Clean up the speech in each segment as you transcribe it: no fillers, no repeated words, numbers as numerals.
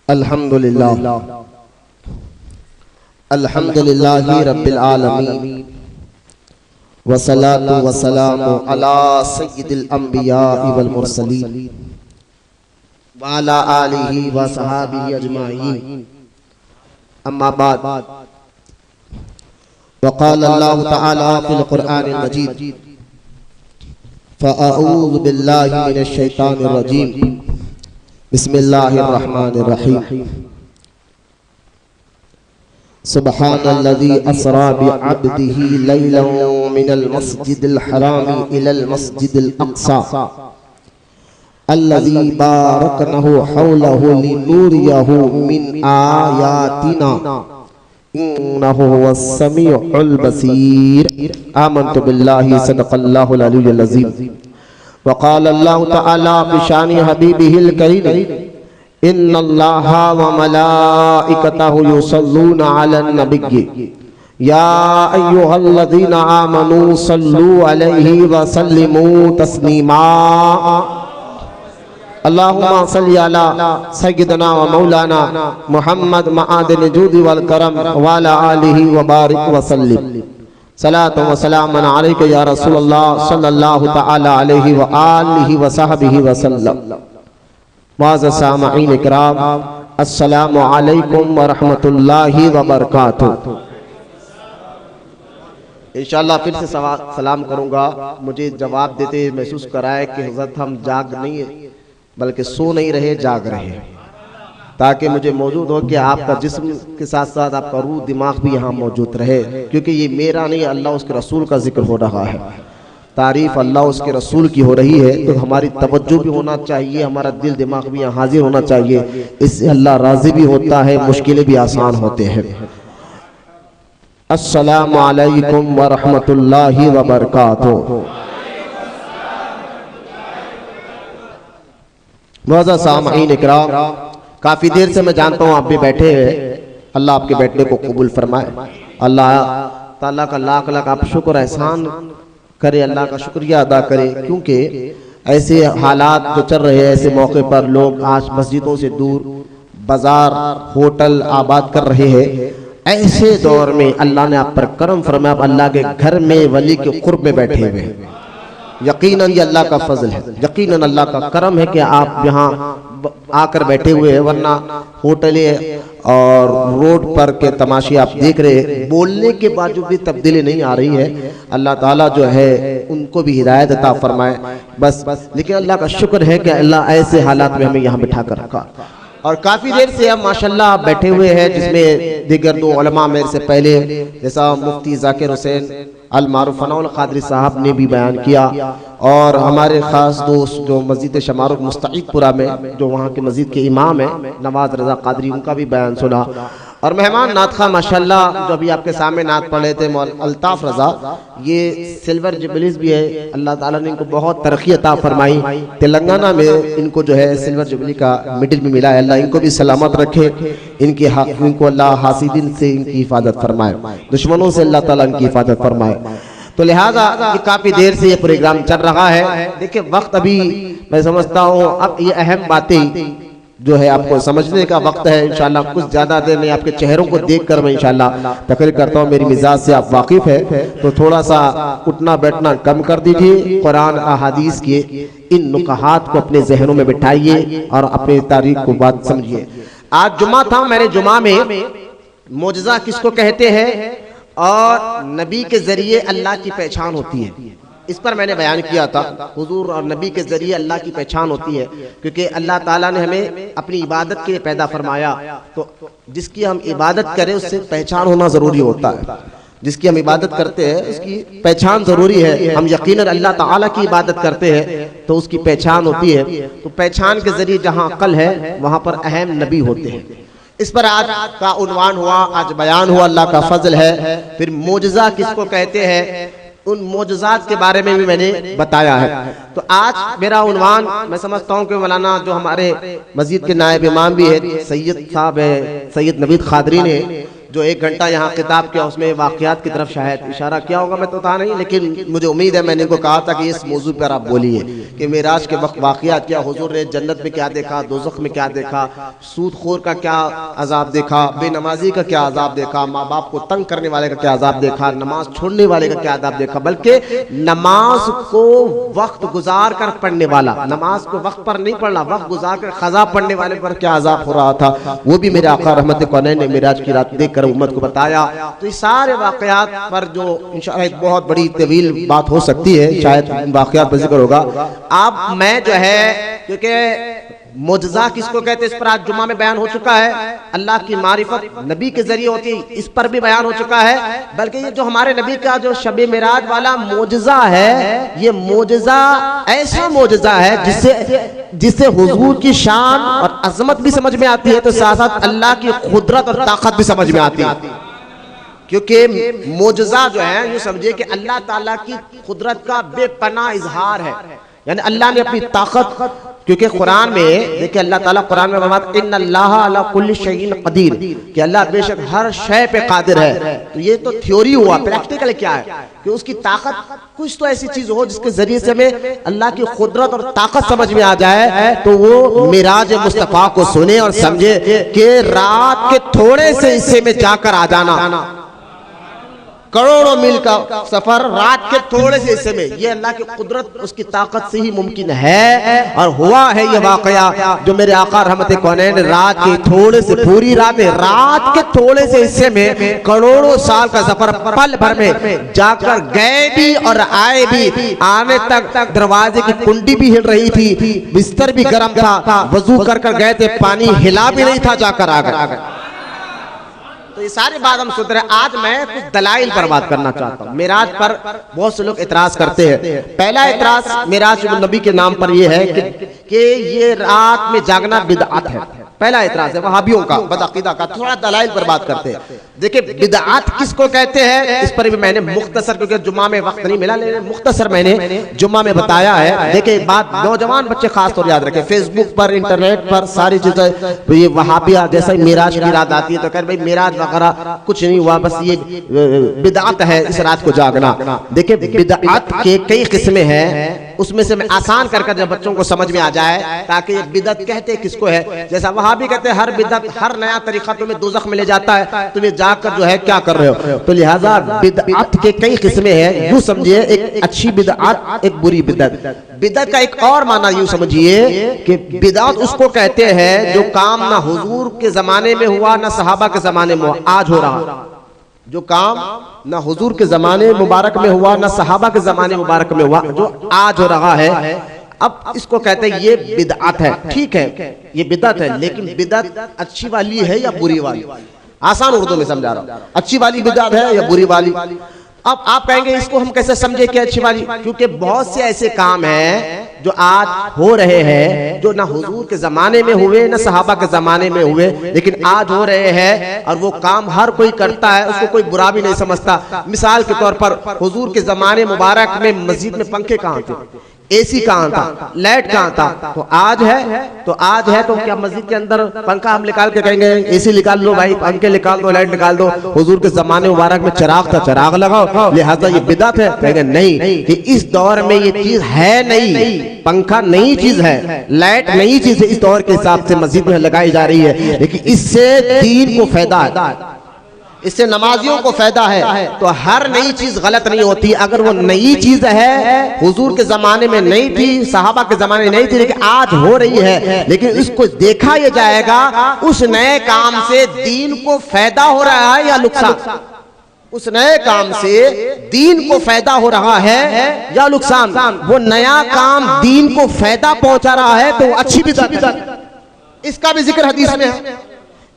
अल्हम्दुलिल्लाह अल्हम्दुलिल्लाहि रब्बिल आलमीन वस्सलातु वस्सलामु अला सय्यिदिल अंबिया वल मुरसलीन व अला आलिहि व सहाबिहि अजमाइन अम्मा बाद वक़ाल अल्लाहु तआला फिल क़ुरआनिल मजीद फ़अऊज़ु बिल्लाहि मिनश शैतानिर रजीम बिस्मिल्लाहिर्रहमानिर्रहीम सुब्हानल्लज़ी अस्रा बिअब्दिही लैलन मिनल मस्जिदिल हराम इलल मस्जिदिल अक़सा अल्लज़ी बारकनहु हौलहु लिनूरियहु मिन आयातिना इन्नहु हुवस्समीउल बसीर। आमन्तु बिल्लाहि सदक़ल्लाहुल अलियुल अज़ीम। वक़ाल अल्लाहु तआला बिशानि हबीबिहिल करीम इन्नल्लाहा व मलाइकतहु युसल्लूना अलन नबिय्यि या अय्युहल्लज़ीना आमनू सल्लू अलैहि व सल्लिमू तस्लीमा। अल्लाहुम्मा सल्लि अला सय्यिदना व मौलाना मुहम्मद मआदिन जूदी वल करम व अला आलिहि व बारिक व सल्लिम। सलातु व सलामुन अलैका या रसूलल्लाह सल्लल्लाहु तआला अलैहि व आलिहि व सहबिहि व सल्लम। वाज़ सामईन इकराम अस्सलामु अलैकुम व रहमतुल्लाहि व बरकातुहू। इंशाअल्लाह फिर से सलाम करूंगा। मुझे जवाब देते महसूस कराए कि हज़रत हम जाग नहीं बल्कि सो नहीं रहे, जाग रहे, ताकि मुझे मौजूद हो कि आपका जिस्म के साथ साथ आपका रूह दिमाग भी यहाँ मौजूद रहे, क्योंकि ये मेरा नहीं अल्लाह उसके रसूल का जिक्र हो रहा है, तारीफ अल्लाह उसके रसूल की हो रही है। तो हमारी तवज्जो भी होना चाहिए, हमारा दिल दिमाग भी यहाँ हाजिर होना चाहिए। इससे अल्लाह राज़ी भी होता है, मुश्किलें भी आसान होते हैं। अस्सलामु अलैकुम व रहमतुल्लाहि व बरकातुहू। वाज़ा सामईन इकराम, काफ़ी देर से मैं जानता हूँ आप भी बैठे हैं। अल्लाह आपके बैठने को कबूल फरमाए। अल्लाह ताला का लाख लाख आप शुक्र एहसान करे, अल्लाह का शुक्रिया अदा करे, क्योंकि ऐसे हालात जो चल रहे हैं, ऐसे मौके पर लोग आज मस्जिदों से दूर बाजार होटल आबाद कर रहे हैं। ऐसे दौर में अल्लाह ने आप पर करम फरमाया, अल्लाह के घर में वली के कुर्ब में बैठे हुए हैं। यकीनन ये अल्लाह का फजल है, यकीनन अल्लाह का करम है कि आप यहाँ आकर बैठे हुए हैं, वरना होटलें और रोड पर के तमाशे आप देख रहे हैं। बोलने के बावजूद भी तब्दीली नहीं आ रही है। अल्लाह ताला जो है उनको भी हिदायत अता फरमाए बस। लेकिन अल्लाह का शुक्र है कि अल्लाह ऐसे हालात में हमें यहाँ बिठा कर रखा, और काफ़ी देर से हम माशाल्लाह आप बैठे हुए हैं, जिसमें दीगर दो उलमा मेरे से पहले जैसा मुफ्ती ज़ाकिर हुसैन अल मारूफ फनाउल क़ादरी साहब ने भी बयान किया, और हमारे ख़ास दोस्त जो मस्जिद शमारुख मुस्तईदपुरा में जो वहाँ के मस्जिद के इमाम हैं नवाज रज़ा क़ादरी, उनका भी बयान सुना। और मेहमान नात खा माशाल्लाह जो अभी आपके सामने नात पढ़ रहे थे अल्ताफ़ रज़ा, ये सिल्वर जुबलीस भी है। अल्लाह ताला ने इनको बहुत तरक्की अता फरमाई। तेलंगाना में इनको जो है सिल्वर जुबली का मेडल भी मिला है। अल्लाह इनको भी सलामत रखे, इनको अल्लाह हासिदीन से इनकी हिफाजत फरमाए, दुश्मनों से अल्लाह ताला इनकी हिफाजत फरमाए। तो लिहाजा ये काफ़ी देर से ये प्रोग्राम चल रहा है। देखिए वक्त अभी मैं समझता हूँ अब ये अहम बातें जो है आपको समझने का वक्त है। इंशाल्लाह कुछ ज़्यादा देर नहीं, आपके चेहरों को देखकर मैं इंशाल्लाह तकरीर करता हूँ। मेरी मिजाज से आप वाकिफ़ है, तो थोड़ा सा उठना बैठना कम कर दीजिए। कुरान अहादीस के इन नुकहात को अपने जहनों में बिठाइए और अपनी तारीख को बात समझिए। आज जुमा था, मैंने जुमा में मोजज़ा किसको कहते हैं और नबी के जरिए अल्लाह की पहचान होती है, इस पर मैंने बयान किया था। हुजूर और नबी के जरिए अल्लाह की पहचान होती है, क्योंकि अल्लाह ताला ने हमें अपनी इबादत के लिए पैदा फरमाया। तो जिसकी हम इबादत करें उससे पहचान होना ज़रूरी होता है। जिसकी हम इबादत करते हैं उसकी पहचान ज़रूरी है। हम यकीनन अल्लाह ताला की इबादत करते हैं तो उसकी पहचान होती है। तो पहचान के जरिए जहाँ अक़ल है वहाँ पर अहम नबी होते हैं। इस पर आज का उन्वान हुआ, आज बयान हुआ, अल्लाह का फजल है। फिर मोजज़ा किसको कहते हैं, उन मोजज़ात के बारे में भी मैंने बताया है। तो आज मेरा उन्वान मैं समझता हूँ कि मौलाना जो हमारे मस्जिद के नायब इमाम भी है सैयद साहब है, सैयद नवीद क़ादरी ने जो 1 घंटा यहाँ किताब किया उसमें वाक़यात की तरफ शायद इशारा किया होगा, मैं तो था नहीं, लेकिन मुझे उम्मीद है मैंने इनको कहा था कि इस मौजू पर आप बोलिए कि मेराज के वक्त वाक़यात क्या, हुजूर ने जन्नत में क्या देखा, दोज़ख में क्या देखा, सूदखोर का क्या अजाब देखा, बेनमाजी का क्या अजाब देखा, माँ बाप को तंग करने वाले का क्या अजाब देखा, नमाज छोड़ने वाले का क्या अजाब देखा, बल्कि नमाज को वक्त गुजार कर पढ़ने वाला, नमाज को वक्त पर नहीं पढ़ना, वक्त गुजार कर क़ज़ा पढ़ने वाले पर क्या अजाब हो रहा था, वो भी मेरे आका रहमत कौनैन ने मेराज की रात देख कर उम्मत को बताया। तो ये सारे वाक़यात पर जो इंशाअल्लाह एक बहुत बड़ी तवील बात हो सकती है, शायद वाक़यात पर जिक्र होगा। अब मैं जो है, क्योंकि मोजज़ा किसको कहते हैं इस पर आज जुमा में बयान हो चुका है, अल्लाह की मारिफत नबी के जरिए होती है इस पर भी बयान हो चुका है, बल्कि ये जो हमारे नबी का जो शब मेराज वाला मोजज़ा है, ये मोजज़ा ऐसा मोजज़ा है जिससे हुजूर की शान और अजमत भी समझ में आती है, तो साथ साथ अल्लाह की कुदरत और ताकत भी समझ में आती है। क्योंकि मोजज़ा जो है यूँ समझिए कि अल्लाह ताला की कुदरत का बेपनाह इजहार है, यानी अल्लाह ने अपनी ताकत, क्योंकि कुरान में देखिए अल्लाह ताला कुरान में फरमाता इन्नल्लाहा अला कुल्ली शैइन कदीर, कि अल्लाह बेशक हर शय पे कादिर है। तो ये तो थ्योरी हुआ, प्रैक्टिकल क्या है कि उसकी ताकत कुछ तो ऐसी चीज हो जिसके जरिए से हमें अल्लाह की कुदरत और ताकत समझ में आ जाए, तो वो मिराज मुस्तफा को सुने और समझे कि रात के थोड़े से हिस्से में जाकर आ जाना, करोड़ों मील का सफर रात के थोड़े से हिस्से में, ये अल्लाह की कुदरत उसकी ताकत से ही मुमकिन है। और हुआ है ये वाकया जो मेरे आका रहमत कौनैन रात के थोड़े से, पूरी रात में रात के थोड़े से हिस्से में करोड़ों साल का सफर पल भर में जाकर गए भी और आए भी। आने तक दरवाजे की कुंडी भी हिल रही थी, बिस्तर भी गर्म था, वजू कर कर गए थे, पानी हिला भी नहीं था, जाकर आ गए। तो ये सारी बात हम सुन रहे हैं। आज मैं कुछ दलाइल पर बात करना चाहता हूँ। मेराज पर बहुत से लोग इतराज करते हैं। पहला इतराज मेराज नबी के नाम पर ये है कि ये रात में जागना बिदअत है। पहला इतराज है वहाबियों का, बदअकीदा का। थोड़ा दलाइल पर बात करते हैं। देखिए बिदअत किसको कहते हैं, इस पर भी मैंने मुख्तसर, क्योंकि जुम्मा में वक्त नहीं मिला, लेकिन मुख्तसर मैंने जुम्मा में बताया है। देखिए बात नौजवान बच्चे खास तौर याद रखें, फेसबुक पर, इंटरनेट पर सारी चीजें, ये वहाबिया जैसे मेराज की रात आती है तो कह भाई मेराज वगैरह कुछ नहीं हुआ, बस ये बिदअत है इस रात को जागना। देखिए बिदअत के कई किस्में हैं, उसमें से मैं आसान कर जब बच्चों को समझ में आ जाए, ताकि ये बिदअत कहते किसको है। जैसा वहाबी कहते हैं हर बिदअत, हर नया तरीका तुम्हें दोज़ख में ले जाता है, तुम्हें जाकर जो है क्या कर रहे हो। तो लिहाजा बिदअत के कई किस्में हैं। यूं समझिए एक अच्छी बिदअत, एक बुरी बिदअत। बिदअत का एक और माना यूं समझिए कि बिदअत उसको कहते हैं जो काम ना हुजूर के जमाने में हुआ, ना सहाबा के जमाने में हुआ, आज हो रहा। जो काम ना हुजूर के जमाने मुबारक में हुआ, ना सहाबा के जमाने मुबारक में हुआ, जो आज हो रहा है, अब इसको कहते हैं ये बिदअत है। ठीक है ये बिदअत है, लेकिन बिदअत अच्छी वाली है या बुरी वाली? आसान उर्दू में समझा रहा हूं, अच्छी वाली बिदअत है या बुरी वाली? अब आप कहेंगे इसको हम कैसे समझे कि अच्छी वाली, क्योंकि बहुत से ऐसे काम हैं जो आज हो रहे हैं जो ना हुजूर के जमाने में हुए, ना सहाबा के जमाने में हुए, लेकिन आज हो रहे हैं और वो काम हर कोई करता है, उसको कोई बुरा भी नहीं समझता। मिसाल के तौर पर हुजूर के जमाने मुबारक में मस्जिद में पंखे कहाँ थे, एसी कहाँ था, लाइट कहाँ था? तो आज है तो क्या मस्जिद के अंदर पंखा हम निकाल के कहेंगे एसी निकाल लो भाई, पंखे निकाल दो, लाइट निकाल दो? हुजूर के जमाने मुबारक में चिराग था, चिराग लगाओ, लिहाजा ये बिदअत है? कहेंगे नहीं, कि इस दौर में ये चीज है नहीं, पंखा नई चीज है, लाइट नई चीज है, इस दौर के हिसाब से मस्जिद में लगाई जा रही है, लेकिन इससे दीन को फायदा है, इससे नमाजियों को फायदा है। तो हर नई चीज गलत नहीं होती। अगर वो नई चीज है, हुजूर के जमाने में नहीं थी, सहाबा के जमाने में नहीं थी, लेकिन आज हो रही है, लेकिन इसको देखा यह जाएगा उस नए काम से दीन को फायदा हो रहा है या नुकसान। उस नए काम से दीन को फायदा हो रहा है या नुकसान। वो नया काम दीन को फायदा पहुंचा रहा है तो अच्छी बिदअत। इसका भी जिक्र हदीस में है,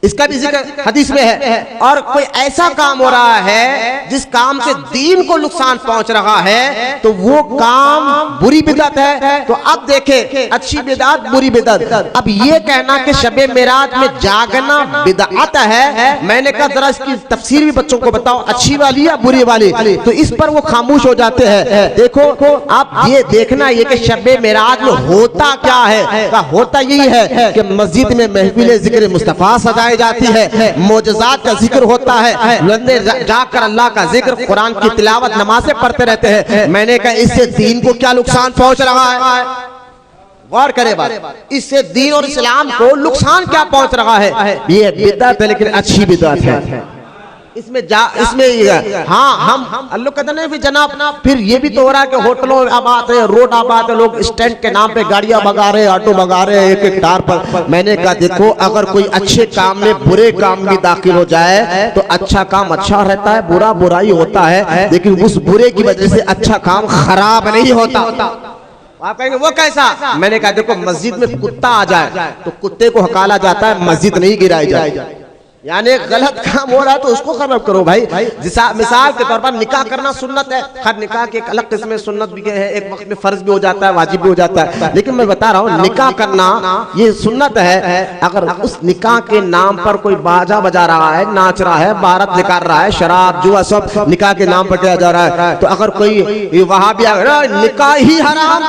इसका भी जिक्र हदीस में है। और कोई ऐसा काम हो रहा है जिस काम से दीन को नुकसान पहुंच रहा है तो वो काम बुरी बिदअत है। तो अब देखे अच्छी बिदअत, बुरी बिदअत। अब ये कहना कि शबे मेराज में जागना बिदअत है, मैंने कहा जरा इसकी तफसीर भी बच्चों को बताओ, अच्छी वाली या बुरी वाली? तो इस पर वो खामोश हो जाते हैं। देखो आप ये देखना ये कि शबे मेराज में होता क्या है। होता यही है कि मस्जिद में महफिल जिक्र मुस्तफा सजाए सुनाई जाती है, मोजज़ात का जिक्र होता है, बंदे जाकर अल्लाह का जिक्र, कुरान की तिलावत, नमाज़ें पढ़ते रहते हैं। मैंने कहा इससे दीन को क्या नुकसान पहुंच रहा है? गौर करे बात, इससे दीन और इस्लाम को नुकसान क्या पहुंच रहा है? ये बिदअत है, लेकिन अच्छी बिदअत है। इसमें हाँ हम अल्लाह कहते नहीं फिर जनाब, फिर ये भी तो हो रहा है कि होटलों आबाद है, रोड आबाद है, लोग स्टैंड के नाम पे गाड़ियां भगा रहे, ऑटो भगा रहे एक एक टार पर। मैंने कहा देखो, अगर कोई अच्छे काम में बुरे काम भी दाखिल हो जाए तो अच्छा काम अच्छा रहता है, बुरा बुरा ही होता है, लेकिन उस बुरे की वजह से अच्छा काम खराब नहीं होता। आप कहेंगे वो कैसा? मैंने कहा देखो, मस्जिद में कुत्ता आ जाए तो कुत्ते को हकाला जाता है, मस्जिद नहीं गिराई जाए। यानी गलत काम हो रहा है तो उसको खराब करो भाई। मिसाल के तौर पर निकाह करना सुन्नत है, हर निकाह की एक अलग किस्म सुन्नत भी है, एक वक्त में फर्ज भी हो जाता है, वाजिब भी हो जाता है, लेकिन मैं बता रहा हूँ निकाह करना ये सुन्नत है। अगर उस निकाह के नाम पर कोई बाजा बजा रहा है, नाच रहा है, बारात निकाल रहा है, शराब जुआ सब निकाह के नाम पर किया जा रहा है, तो अगर कोई वहां भी निकाह ही हराम,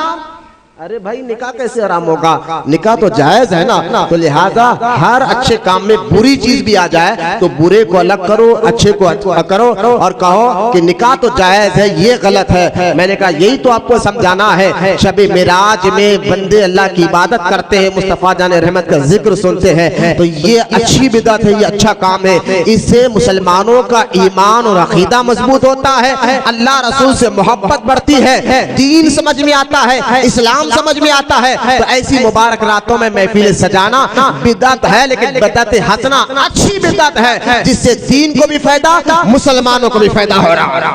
अरे भाई निकाह कैसे हराम होगा? निकाह तो जायज है ना। तो लिहाजा हर अच्छे काम में बुरी चीज भी आ जाए तो बुरे को अलग करो, अच्छे को करो और कहो कि निकाह तो जायज है, ये गलत है। मैंने कहा यही तो आपको समझाना है। शब मिराज में बंदे अल्लाह की इबादत करते हैं, मुस्तफा जान रहमत का जिक्र सुनते हैं, तो ये अच्छी बिदअत है, ये अच्छा काम है। इससे मुसलमानों का ईमान और अकीदा मजबूत होता है, अल्लाह रसूल से मोहब्बत बढ़ती है, दीन समझ में आता है, इस्लाम समझ में आता है। तो ऐसी मुबारक रातों में महफिल सजाना बिदअत है, लेकिन बिदअत हसना अच्छी बिदअत है, जिससे दीन को भी फायदा, मुसलमानों को भी फायदा हो रहा है।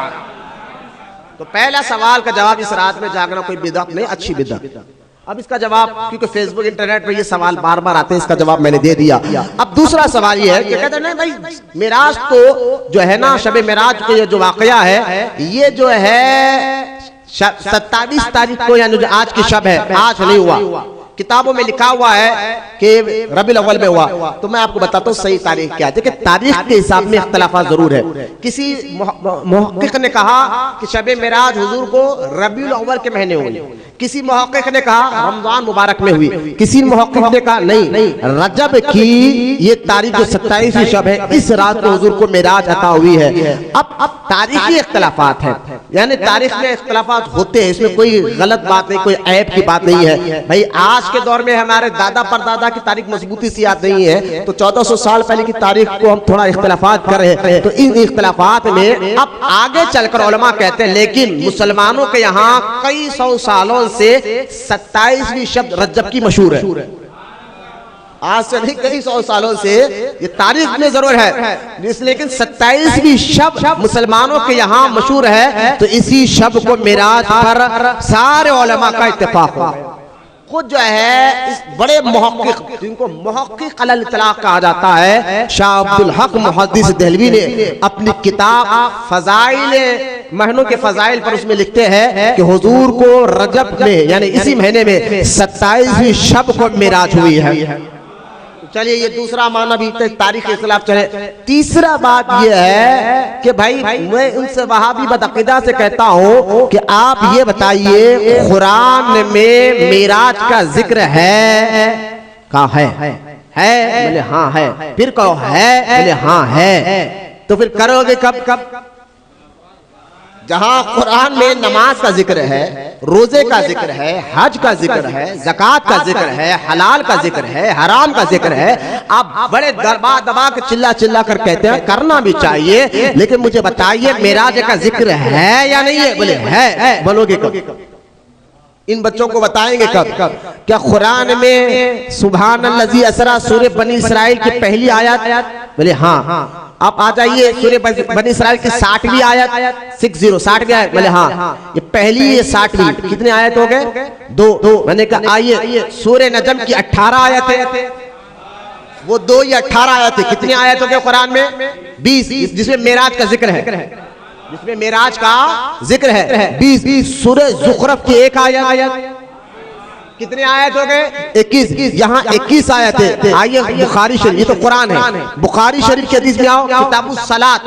तो पहला सवाल का जवाब, इस रात में जागना कोई बिदअत नहीं, अच्छी बिदअत। अब इसका जवाब, क्योंकि फेसबुक इंटरनेट पे ये सवाल बार बार आते हैं, इसका जवाब मैंने दे दिया। अब दूसरा सवाल ये है कि कहते हैं नहीं भाई, मिराज तो जो है ना, शब मिराज को ये जो वाकया है, ये जो है 27 तारीख को, यानी जो आज की शब है, आज नहीं हुआ, किताबों में लिखा हुआ है कि रबीउल अव्वल में हुआ। तो मैं आपको बताता हूँ सही तारीख क्या है। देखिए तारीख के हिसाब में इख्तिलाफात जरूर है। किसी मुहक्किक ने कहा कि शब मिराज हुजूर को रबीउल अव्वल के महीने हुई, किसी मुहक्किक ने कहा रमजान मुबारक में हुई, किसी मुहक्किक ने कहा नहीं रजब की ये तारीख जो 27वीं शब है, इस रात को हुजूर को मिराज अता हुई है। अब तारीखी इख्तिलाफात है, यानी तारीख में इख्तिलाफात होते हैं, इसमें कोई गलत बात नहीं, कोई ऐब की बात नहीं है भाई। आज के दौर में हमारे दादा परदादा की तारीख मजबूती से याद नहीं है, तो 1400 साल पहले की तारीख को हम थोड़ा इख्तिलाफात कर रहे हैं। तो इन इख्तिलाफात में अब आगे चलकर उलमा कहते हैं, लेकिन मुसलमानों के यहाँ कई सौ सालों से 27वीं शब्द रजब की मशहूर है। आज से नहीं, कई सौ सालों से ये तारीख में जरूर है, लेकिन 27वीं शब मुसलमानों के यहाँ मशहूर है। तो इसी शब को मिराज पर सारे उलमा का इत्तेफाक है। खुद जो है इस बड़े मुहक्किक, जिनको मुहक्किक अलल इतलाक कहा जाता है, शाह अब्दुल हक मुहद्दिस देहलवी ने अपनी किताब फजाइल महीनों के फजाइल पर उसमें लिखते हैं कि हुजूर को रजब में, यानी इसी महीने में 27वीं शब को मिराज हुई है। चलिए ये दूसरा माना भी तारीख के खिलाफ चले। तीसरा बात यह है कि भाई मैं उनसे वहाबी बदअकीदा से कहता हूँ कि आप ये बताइए, कुरान में मिराज का जिक्र है? कहा है? बोले हाँ है। फिर कहो है? बोले हाँ है। तो फिर करोगे कब? जहां कुरान में नमाज का जिक्र है, रोजे का जिक्र है, हज का जिक्र है, ज़कात का जिक्र है, हलाल का जिक्र है, हराम का जिक्र है, आप बड़े दबा दबा के चिल्ला चिल्ला कर कहते हैं करना भी चाहिए, लेकिन मुझे बताइए मिराज का जिक्र है या नहीं है? बोले है। बोलोगे कब? इन बच्चों को बताएंगे कब? क्या कुरान में सुभानल्लज़ी असरा सूरह बनी इसराइल की पहली आयत? बोले हाँ। आप आ जाइए सूरह बनी इसराइल की 60वीं आयत, 60वीं आयत। बोले हाँ, ये पहली ये 60वीं, कितने आयत हो गए? 2। मैंने कहा आइए सूरह नजम की 18 आयत है, वो 2 या 18 आयत है, कितनी आयत हो गए कुरान में? 20, जिसमें मेराज का जिक्र है, जिसमें मेराज का जिक्र है 20। सूरह ज़ुखरफ की 1 आयत, कितने आयत हो गए? 21। यहाँ 21 आयत है। आइए बुखारी शरीफ, ये तो कुरान है, बुखारी शरीफ के हदीस में आओ, किताबुस सलात,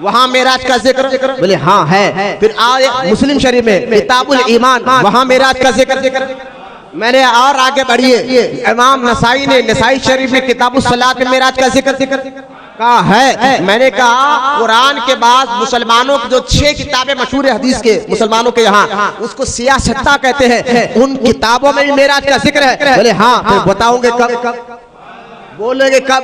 वहां मेराज का जिक्र? बोले हाँ है। फिर आए मुस्लिम शरीफ में किताबुल ईमान, वहां मेराज का जिक्र? मैंने और आगे बढ़िए, इमाम नसाई ने नसाई शरीफ में किताबुस सलात में मेराज का जिक्र कहा है। मैंने कहा कुरान के बाद मुसलमानों की जो 6 किताबें मशहूर हदीस के मुसलमानों के यहाँ, उसको सियासत्ता कहते हैं, उन किताबों में भी मेराज का जिक्र है। बोले हाँ, फिर बताओगे कब? बोलेंगे कब?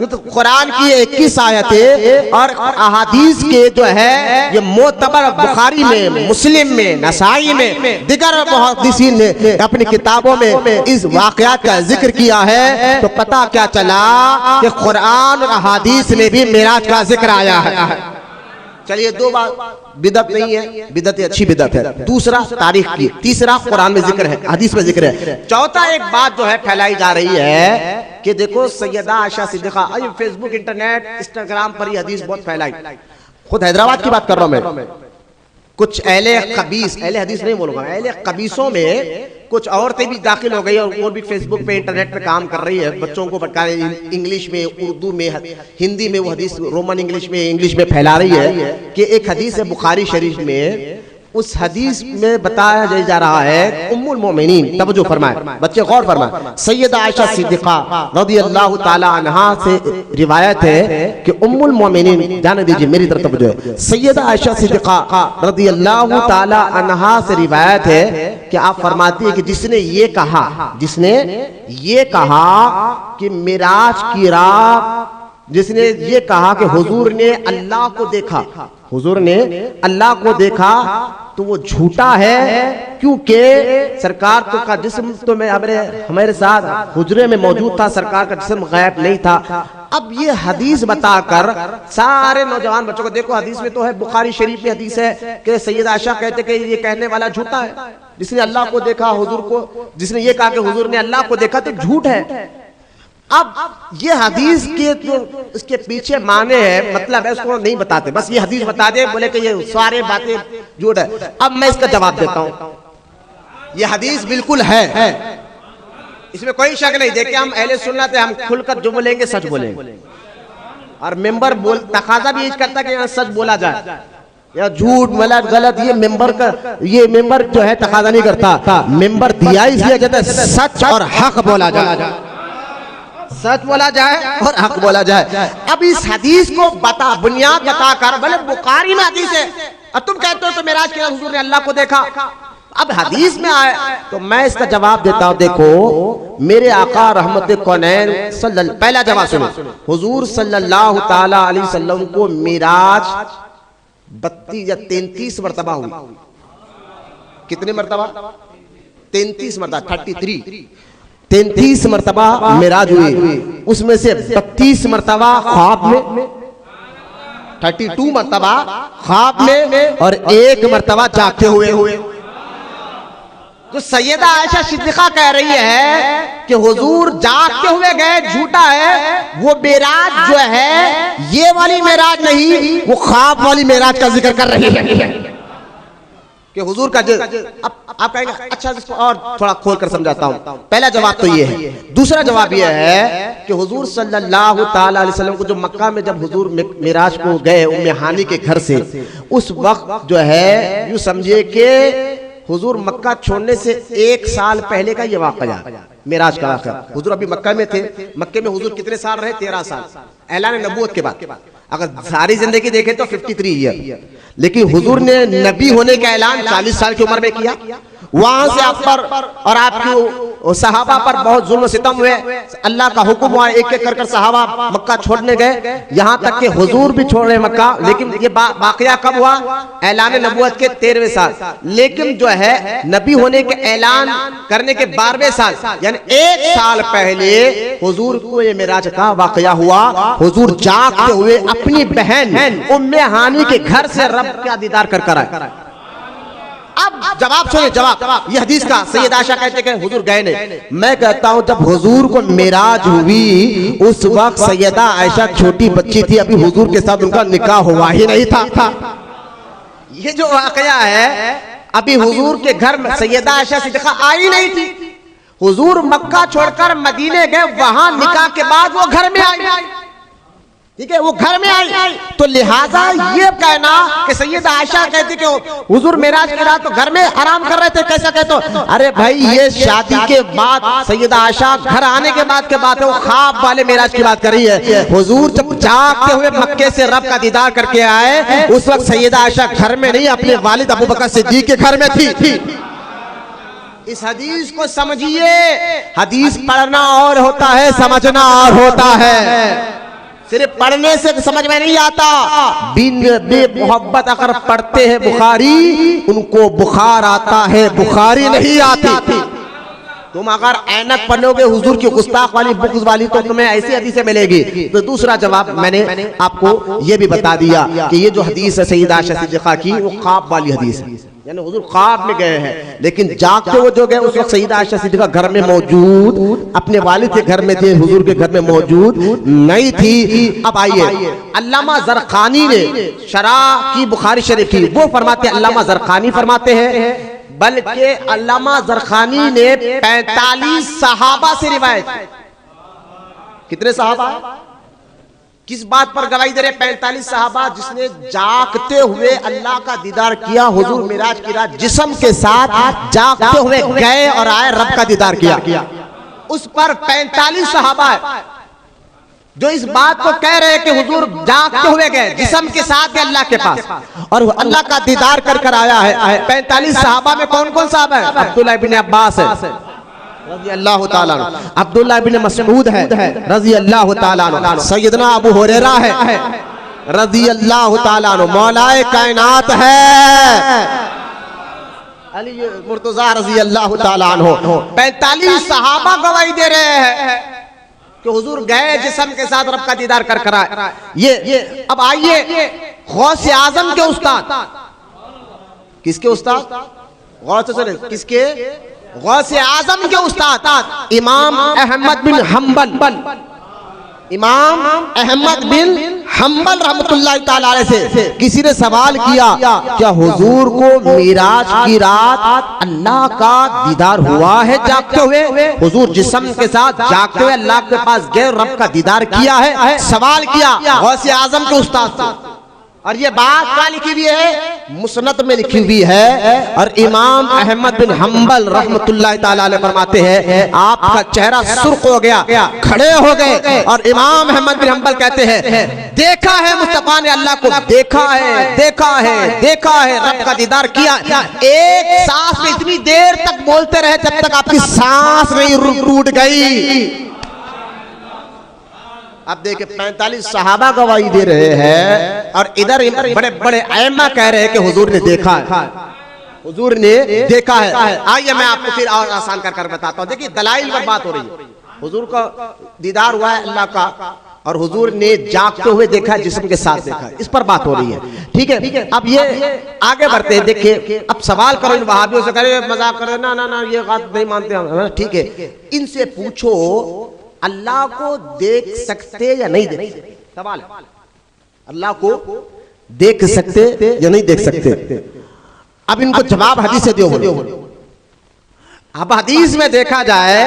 तो कुरान की 21 आयतें और अहादीस के जो है ये मोतबर बुखारी में, मुस्लिम में, नसाई में, दिगर मुहद्दिसीन ने अपनी किताबों में इस वाक़यात का जिक्र किया है। तो पता क्या चला कि कुरान और अहादीस में भी मेराज का जिक्र आया है। चलिए, 2 बात बिदअत नहीं है, बिदअत अच्छी बिदअत है। दूसरा तारीख की, तीसरा कुरान में जिक्र है, हदीस में जिक्र है। चौथा एक बात जो है फैलाई जा रही है कि देखो सैयदा आयशा सिद्दीक़ा, अभी फेसबुक, इंटरनेट, इंस्टाग्राम पर ये हदीस बहुत फैलाई। खुद हैदराबाद की बात कर रहा हूं मैं। कुछ अहले खबीस, अहले हदीस नहीं बोलूंगा, अहले खबीसों में कुछ औरतें भी दाखिल हो गई और वो भी फेसबुक पे, इंटरनेट पे काम कर रही है, बच्चों को भटका इंग्लिश में, उर्दू में, हिंदी में वो हदीस रोमन इंग्लिश में फैला रही है कि एक हदीस है बुखारी शरीफ में, उस हदीस में बताया जा रहा है उम्मुल मोमिनीन, तवज्जो फरमाए बच्चे, गौर फरमाए, सैयदा आयशा सिद्दीक़ा रज़ियल्लाहु ताला अन्हा से रिवायत है कि उम्मुल मोमिनीन, जाने दीजिए मेरी तरफ तवज्जो है, सैयदा आयशा सिद्दीक़ा रज़ियल्लाहु ताला अन्हा से रिवायत है कि आप फरमाती है कि जिसने ये कहा कि मिराज की रात, जिसने ये कहा कि हुजूर ने अल्लाह को देखा, हुजूर ने अल्लाह को देखा, तो वो झूठा है, क्योंकि सरकार तो का जिस्म तो मैं हमारे साथ हुजरे में मौजूद था, सरकार का जिस्म गायब नहीं था। अब ये हदीस बताकर सारे नौजवान बच्चों को, देखो हदीस में तो है, बुखारी शरीफ में हदीस है कि सैयदा आयशा कहते कि ये कहने वाला झूठा है, जिसने अल्लाह को देखा, हुजूर को, जिसने ये कहा कि हुजूर ने अल्लाह को देखा तो झूठ है। अब ये हदीस के जो इसके पीछे माने हैं, मतलब है, उसको नहीं बताते, बस ये हदीस बता दे, बोले कि ये सारे बातें झूठ है। अब मैं इसका जवाब देता हूं, ये हदीस बिल्कुल है, इसमें कोई शक नहीं। देखिए हम अहले सुन्नत है, हम खुलकर जो बोलेंगे सच बोलेंगे, और मेंबर तकाजा भी करता कि यहाँ सच बोला जाए या झूठ गलत, ये मेंबर जो है तकाजा नहीं करता। मेंबर दिया इसलिए जाता है सच और हक बोला जाए, सच बोला जाए और हक बोला जाए। अब इस हदीस को बुनियाद बताकर, भले बुखारी में हदीस है और तुम कहते हो तो मेराज किया, हुजूर ने अल्लाह को देखा, अब हदीस में आए तो मैं इसका जवाब देता हूं। देखो मेरे आका रहमत कौनैन पहला जवाब सुनो, हुजूर सल्लल्लाहु ताला अलैहि वसल्लम को मिराज 32 या 33 मरतबा हुई। कितने मरतबा? 33 मरतबा, 33 मरतबा मिराज हुई, उसमें से 32 मरतबा ख्वाब में, 32 मरतबा ख्वाब में, और 1 मरतबा जागते हुए। तो सैयदा आयशा सिद्दीक़ा कह रही है कि हुजूर जागते हुए गए, झूठा है। वो मेराज जो है ये वाली मेराज नहीं, वो ख्वाब वाली मेराज का जिक्र कर रही है कि हुजूर का अब आप कहेंगे अच्छा, और थोड़ा खोल कर समझाता हूं। पहला जवाब तो ये है। दूसरा जवाब ये है कि हुजूर सल्लल्लाहु ताला अलैहि वसल्लम को जो मक्का में जब हुजूर मिराज को गए उम्मे हानी के घर से, उस वक्त जो है यूं समझिए कि हुजूर मक्का छोड़ने से 1 साल पहले का ये वाक़या, मिराज का वाक़या। हुजूर अभी मक्का में थे। मक्के में हुजूर कितने साल रहे? 13 साल, ऐलान नबूवत के बाद। अगर सारी जिंदगी देखें तो 53 ईयर, लेकिन हुजूर ने नबी होने का ऐलान 40 साल की उम्र में किया। वहां से आप पर और आपकी सहाबा पर बहुत जुल्म सितम हुए, अल्लाह का हुक्म हुआ, एक एक कर सहाबा मक्का छोड़ने गए, यहां तक कि हुजूर भी छोड़ रहे मक्का। लेकिन ये वाकया कब हुआ? ऐलान नबूवत के 13वें साल। लेकिन जो है नबी होने के ऐलान करने के 12वें साल, यानी 1 साल पहले हुजूर को ये मिराज का वाकया हुआ। हुजूर जागते हुए अपनी बहन उम्मे हानी के घर से रब का दीदार कर आए। अब जवाब सुने, जवाब ये हदीस का। सैयदा आयशा कहते हैं हुजूर गए नहीं। मैं कहता हूं जब हुजूर को मिराज हुई उस वक्त सैयदा आयशा छोटी बच्ची थी, अभी हुजूर के साथ उनका निकाह हुआ ही नहीं था। ये जो वाकया है, अभी हुजूर के घर में सैयदा आयशा सिद्दीक़ा आई नहीं थी। हुजूर मक्का छोड़कर मदीने गए, वहां निकाह के बाद वो घर में आई। ठीक है, वो घर में आई। तो लिहाजा ये कहना कि सैयदा आयशा कहती कि हुजूर मेराज की रात तो घर में आराम कर रहे थे, कैसा कहते हो? अरे भाई ये शादी के बाद सैयदा आयशा घर आने के बाद है, वो ख्वाब वाले मेराज की बात कर रही है। हुजूर जब जागते हुए मक्के से रब का दीदार करके आए, उस वक्त सैयदा आयशा घर में नहीं, अपने वालिद अबू बकर सिद्दीक के घर में थी। इस हदीस को समझिए, हदीस पढ़ना और होता है, समझना और होता है। सिर्फ पढ़ने से समझ में नहीं आता, बिन बेमोहब्बत अगर पढ़ते हैं बुखारी, उनको बुखार आता है, बुखारी नहीं आती। तुम अगर ऐनक पढ़ोगे हुजूर की गुस्ताख वाली बुक्स वाली, तो तुम्हें ऐसी हदीसें मिलेगी। तो दूसरा जवाब मैंने आपको ये भी बता दिया कि ये जो हदीस है सैयदा आयशा सिद्दीक़ा की, वो ख्वाब वाली हदीस है, यानी हुजूर ख्वाब में गए हैं, लेकिन जागते वो जो गए उस वक्त सैयदा आयशा सिद्दीक़ा घर में मौजूद, अपने वालिद के घर में थे, हुजूर के घर में मौजूद नहीं थी। अब आइए, अल्लामा ज़रक़ानी ने शरह की बुखारी शरीफ की, वो फरमाते हैं, अल्लामा ज़रक़ानी फरमाते हैं, बल्कि अल्लामा ज़रक़ानी ने 45 सहाबा से रिवायत। कितने सहाबा? किस बात पर गवाही दे रहे? 45 सहाबा, जिसने जागते हुए अल्लाह का दीदार किया। हुजूर मिराज की रात जिस्म के साथ जागते हुए गए और आए, रब का दीदार किया। उस पर 45 सहाबा है जो इस बात को कह रहे हैं कि हुजूर जागते हुए गए, जिस्म के साथ गए अल्लाह के पास और अल्लाह का दीदार कर कर आया है। 45 सहाबा में कौन कौन साहब है? अब्दुल्लाह इब्न अब्बास है रज़ी अल्लाह ताला अन्हु, अब्दुल्लाह इब्न मसऊद है रज़ी अल्लाह ताला अन्हु, सैयदना अबू हुरैरा है रज़ी अल्लाह ताला अन्हु, मौलाए कायनात है अली मुर्तज़ा रज़ी अल्लाह ताला अन्हु। 45 सहाबा गवाही दे रहे हैं कि हुजूर गए जिस्म के साथ रब का दीदार कर कर आए। ये अब आइए, गौसे आजम के उस्ताद, किसके उस्ताद? किसके? गौसे आजम के उस्ताद इमाम अहमद बिन हम्बल, इमाम अहमद बिन हम्बल रहमतुल्लाह ताला अलैह से किसी ने सवाल किया, क्या हुजूर को मिराज की रात अल्लाह का दीदार हुआ है जागते हुए? हुजूर जिस्म के साथ जागते हुए अल्लाह के पास गए, रब का दीदार किया है? सवाल किया गौसे आजम के उस्ताद से। और ये बात क्या लिखी हुई है? मुसनद में लिखी हुई है। और इमाम अहमद बिन हम्बल रहमतुल्लाह ताला अलैह फरमाते हैं, आपका चेहरा सुर्ख हो गया, खड़े हो गए और इमाम अहमद बिन हम्बल कहते हैं, देखा है मुस्तफा ने अल्लाह को, देखा है, देखा है, देखा है, रब का दीदार किया। एक सांस में इतनी देर तक बोलते रहे जब तक आपकी सांस नहीं टूट गई। अब देखिए 45 सहाबा गवाही दे रहे हैं और इधर बड़े बड़े आइम्मा कह रहे हैं कि हुजूर ने देखा है, हुजूर ने देखा है। आइए मैं आपको फिर और आसान कर कर बताता हूँ। देखिए दलाइल पर बात हो रही है, हुजूर का दीदार हुआ है अल्लाह का और हुजूर ने जागते हुए देखा है, जिस्म के साथ देखा है, इस पर बात हो रही है। ठीक है, अब ये आगे बढ़ते हैं। देखिए अब सवाल करो इन वहाबियों से, करे मजाक करे, ना ना ना ये बात नहीं मानते हम। ठीक है, इनसे पूछो अल्लाह को देख सकते या नहीं देख सकते? सवाल है, अल्लाह को देख सकते या नहीं देख सकते? अब इनको जवाब हदीस से दो। अब हदीस में देखा जाए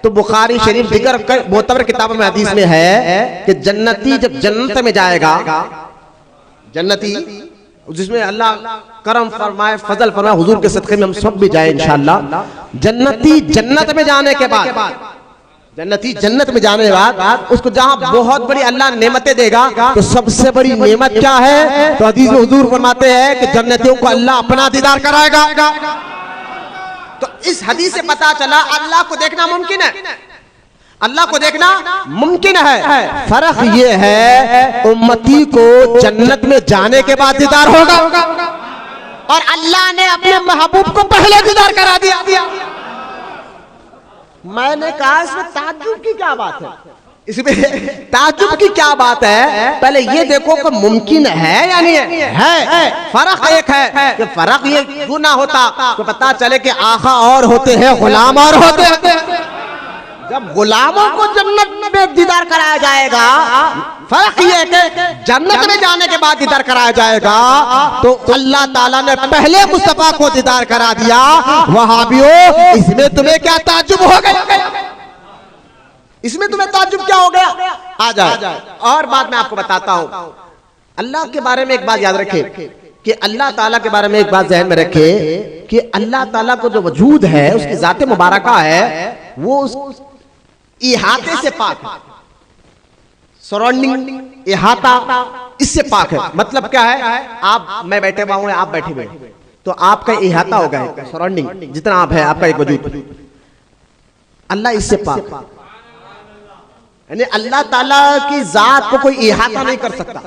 तो बुखारी शरीफ दिगर मोतबर किताबों में हदीस में है कि जन्नती जब जन्नत में जाएगा, जन्नती जिसमें अल्लाह करम फरमाए, फजल फरमाए, हुजूर के सदक़े में हम सब भी जाए इंशाअल्लाह। जन्नती जन्नत में जाने के बाद, जन्नती जन्नत में जाने के बाद उसको जहां बहुत बड़ी अल्लाह नेमतें देगा, तो सबसे बड़ी नेमत क्या है? तो हदीस में हुजूर फरमाते हैं कि जन्नतियों को अल्लाह अपना दीदार कराएगा। तो इस हदीस से पता चला अल्लाह को देखना मुमकिन है, अल्लाह को देखना मुमकिन है। फर्क ये है उम्मती को जन्नत में जाने के बाद दीदार होगा और अल्लाह ने अपने महबूब को पहले दीदार करा दिया। मैंने कहा इसमें ताज्जुब की क्या बात है? इसमें ताज्जुब की क्या बात है? पहले ये देखो कि मुमकिन है या नहीं है। फर्क एक है कि फर्क ये क्यों ना होता तो पता चले कि आका और होते हैं, गुलाम और होते हैं। जब गुलामों को जन्नत में दीदार कराया जाएगा, फर्क ये है कि जन्नत में जाने के बाद दीदार कराया जाएगा, तो अल्लाह ताला ने पहले मुस्तफा को दीदार करा दिया। वहाबियों, इसमें तुम्हें क्या ताज्जुब हो गया? इसमें तुम्हें ताज्जुब क्या हो गया? आ जाए। और बात मैं आपको बताता हूं, अल्लाह के बारे में एक बात याद रखे कि अल्लाह ताला के बारे में एक बात जहन में रखे कि अल्लाह ताला को जो वजूद है, उसकी जाते मुबारका है, वो उस इहाते से पाक है। सराउंडिंग इहाता इससे पाक है। मतलब क्या है? आप मैं बैठे हुआ हूं, आप बैठे हुए, तो आपका इहाता हो गया, सराउंडिंग जितना आप है, आपका एक वजूद। अल्लाह इससे पाक, यानी अल्लाह ताला की जात को कोई इहाता नहीं कर सकता।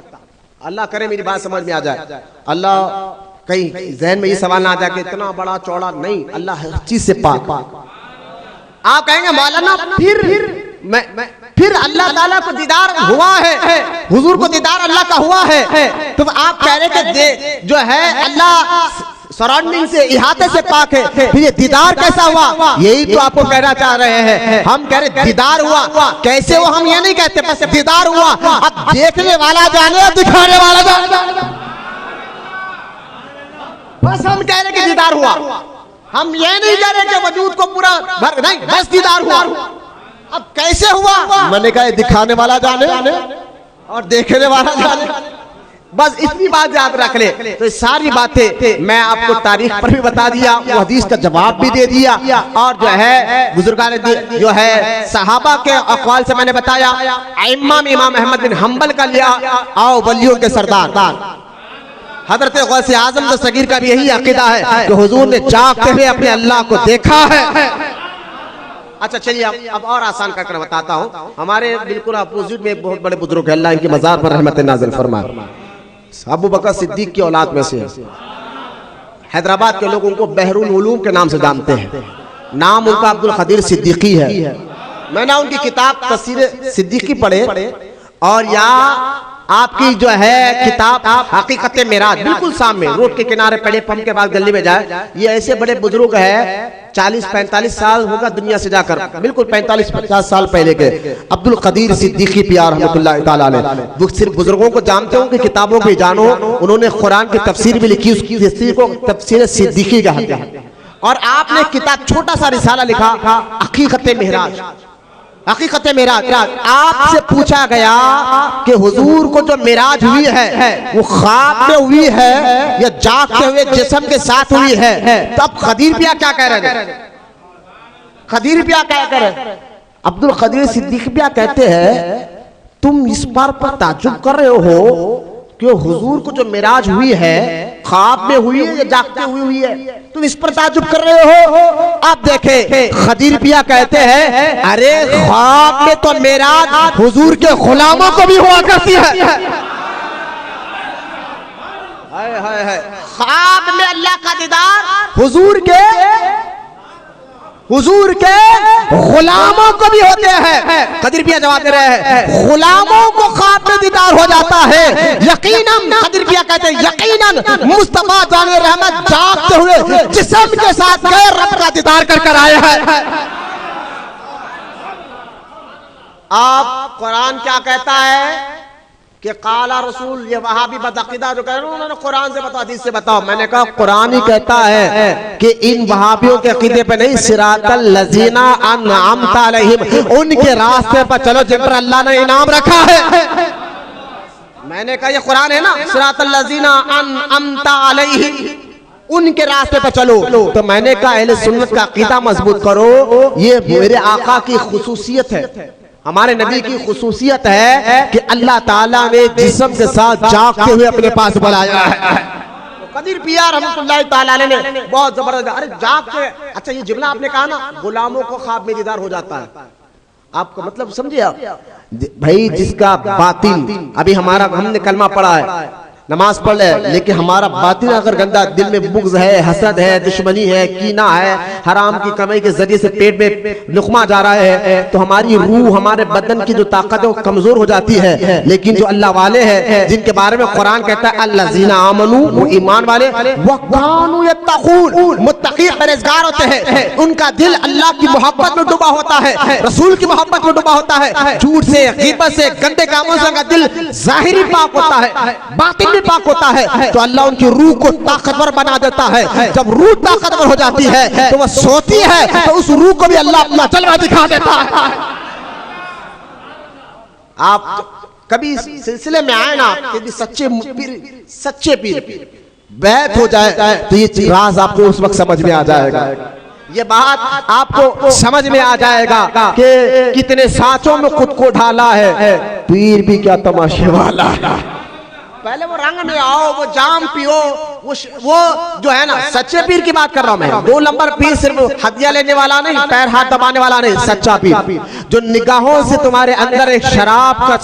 अल्लाह करे मेरी बात समझ में आ जाए। अल्लाह कहीं जहन में ये सवाल ना आ जाए कि इतना बड़ा चौड़ा, नहीं, अल्लाह हर चीज से पाक। आप कहेंगे मौलाना फिर अल्लाह ताला को दीदार हुआ है, हुजूर को दीदार अल्लाह का हुआ है, तो आप कह रहे कि जो है अल्लाह सराउंडिंग से इहाते से पाक है, फिर ये दीदार कैसा हुआ? यही तो आपको कहना चाह रहे हैं। हम कह रहे दीदार हुआ, कैसे हुआ हम ये नहीं कहते, बस दीदार हुआ। अब देखने वाला जाने, दिखाने वाला जाने, बस हम कह रहे कि दीदार हुआ। हम ये नहीं कह रहे कि वजूद को पूरा भर, नहीं, बस दीदार हुआ। अब कैसे हुआ? मैंने कहा दिखाने वाला जाने और देखने वाला जाने, बस इतनी बात याद रख ले। तो सारी बातें मैं आपको तारीख पर भी बता दिया, वो हदीस का जवाब भी दे दिया, और जो है बुजुर्गान जो है सहाबा के अक़वाल से मैंने बताया। इमाम अहमद बिन हंबल का लिया, आओ वलियों के सरदार हजरत गौसे आजम दस्तगीर का भी यही अकीदा है कि हुजूर ने जागते हुए अपने अल्लाह को देखा है। अच्छा चलिए अब और आसान करके बताता हूँ। हमारे बिल्कुल अपोजिट में एक बहुत बड़े बुजुर्ग है, अल्लाह इनकी मज़ार पर रहमत नाज़िल फरमाए, अबू बकर सिद्दीक की औलाद में से। हैदराबाद के लोग उनको बहरुल उलूम के नाम से जानते हैं। नाम उनका अब्दुल कदीर सिद्दीकी है। मैंने उनकी किताब तफसीर सिद्दीकी पढ़े, और या आपकी जो है किताब हकीकत मेराज बिल्कुल सामने रोड के किनारे पड़े, पंप के बाद गली में जाए। ये ऐसे बड़े बुजुर्ग है, 40-45 साल होगा दुनिया से जाकर, बिल्कुल 45-50 साल पहले के अब्दुल कदीर सिद्दीकी प्यार रहमतुल्लाह ताला अलैह। वो सिर्फ बुजुर्गों को जानते हो कि किताबों को जानो, उन्होंने कुरान की तफसीर भी लिखी, उसकी तफसीर को तफसीर सिद्दीकी कहते हैं। और आपने किताब छोटा सा रिसाला लिखा हकीकत मेराज। हकीकत मेराज, आपसे पूछा गया कि हुजूर को जो मेराज हुई है वो ख्वाब में हुई है या जागते हुए जिस्म के साथ हुई है? तब खदीर पिया क्या कह रहे हैं? खदीर पिया क्या कह रहे हैं? अब्दुल कदीर सिद्दीकी पिया कहते हैं तुम इस बार पर ताज्जुब कर रहे हो कि हुजूर को जो मेराज हुई है ख्वाब में हुई है या जागते हुई है, तुम इस पर ताज्जुब कर रहे हो। आप देखें खदीर पिया कहते हैं अरे ख्वाब में तो मेराज हुजूर के गुलामों को भी हुआ करती है। ख्वाब में अल्लाह का दीदार हुजूर के गुलामों को भी होते हैं। कदीर पिया जवाब दे रहे हैं गुलामों को ख्वाब में दीदार हो जाता है। यकीनन कदीर पिया कहते हैं यकीनन मुस्तफा जाने रहमत जागते हुए जिस्म के साथ गए रब का दीदार कर आए हैं। आप कुरान क्या कहता है कि काला रसूल, ये वहाबी बदअकीदा जो कह रहे हैं उन्होंने कुरान से बताओ, हदीस से बताओ। मैंने कहा कुरान ही कहता है कि इन वहाबियों के अकीदे पे नहीं, सिरातल लजीना अनअमता अलैहिम, उनके रास्ते पर चलो जिन पर अल्लाह ने इनाम रखा है। मैंने कहा ये कुरान है ना, सिरातल लजीना अनअमता अलैहिम, उनके रास्ते पर चलो। तो मैंने कहा अहले सुन्नत का अकीदा मजबूत करो, ये मेरे आका की खुसूसियत है, हमारे नबी की खुसूसियत है कि अल्लाह ताला ने जिस्म के साथ जागते हुए अपने पास बुलाया है। कदीर पिया रहमतुल्लाह ताला अलैह ने बहुत जबरदस्त, अरे जागते, अच्छा ये जुमला आपने कहा ना गुलामों को ख्वाब में दीदार हो जाता है, आपको मतलब समझिए आप भाई, जिसका बातिन अभी हमारा हमने कलमा पढ़ा है, नमाज पढ़ ले, लेकिन हमारा बातिन अगर गंदा, दिल में बुग़्ज़ है, हसद है, दुश्मनी है, कीना है, हराम की कमाई के जरिए से पेट में लुक़मा जा रहा है, तो हमारी रूह, हमारे बदन की जो ताकत है वो कमजोर हो जाती है। लेकिन जो अल्लाह वाले हैं जिनके बारे में कुरान कहता है अल्लज़ीना आमनू, वो ईमान वाले, वकानू यत्तक़ून, मुत्तक़ी परहेज़गार होते हैं, उनका दिल अल्लाह की मोहब्बत में डूबा होता है, रसूल की मोहब्बत में डूबा होता है। झूठ से, ग़ीबत से, गंदे कामों से उनका दिल ज़ाहिरी पाक होता है, बातिन पाक होता है। तो अल्लाह उनकी रूह को ताकतवर बना देता है। जब रूह ताकतवर हो जाती है तो वह सोती है, तो उस रूह को भी अल्लाह अपना जलवा दिखा देता है। आप कभी सिलसिले में आए ना, यदि सच्चे पीर बैत हो जाए तो ये राज आपको उस वक्त समझ में आ जाएगा। ये बात आपको समझ में आ जाएगा कि कितने साँचों में खुद को ढाला है, पीर भी क्या तमाशे वाला है। पहले वो रंग में आओ, वो जाम पियो, वो जो है ना, सच्चे पीर की बात कर रहा हूं मैं। 2 नंबर पीर सिर्फ हदिया लेने वाला नहीं, पैर हाथ दबाने वाला नहीं, सच्चा पीर जो निगाहों से तुम्हारे अंदर एक शराब का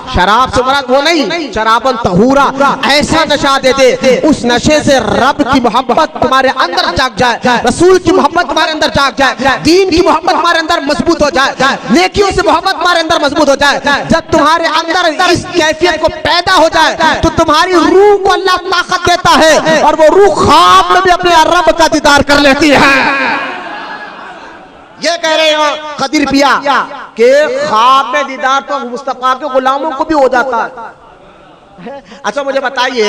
शराब से मराद वो नहीं, शराबन तहूरा, ऐसा नशा दे दे, उस नशे से रब की मोहब्बत तुम्हारे अंदर जाग जाए, रसूल की मोहब्बत तुम्हारे अंदर जाग जाए, दीन की मोहब्बत तुम्हारे अंदर मजबूत हो जाए, नेकियों से मोहब्बत तुम्हारे अंदर मजबूत हो जाए। जब तुम्हारे अंदर इस कैफियत को पैदा हो जाए तो तुम्हारी रूह को अल्लाह ताकत देता है और वो रूह ख्वाब में भी अपने रब का दीदार कर लेती है। ये कह रहे हो कदीर पिया कि ख्वाब में दीदार तो मुस्तफा के गुलामों को भी हो जाता है। अच्छा मुझे बताइए,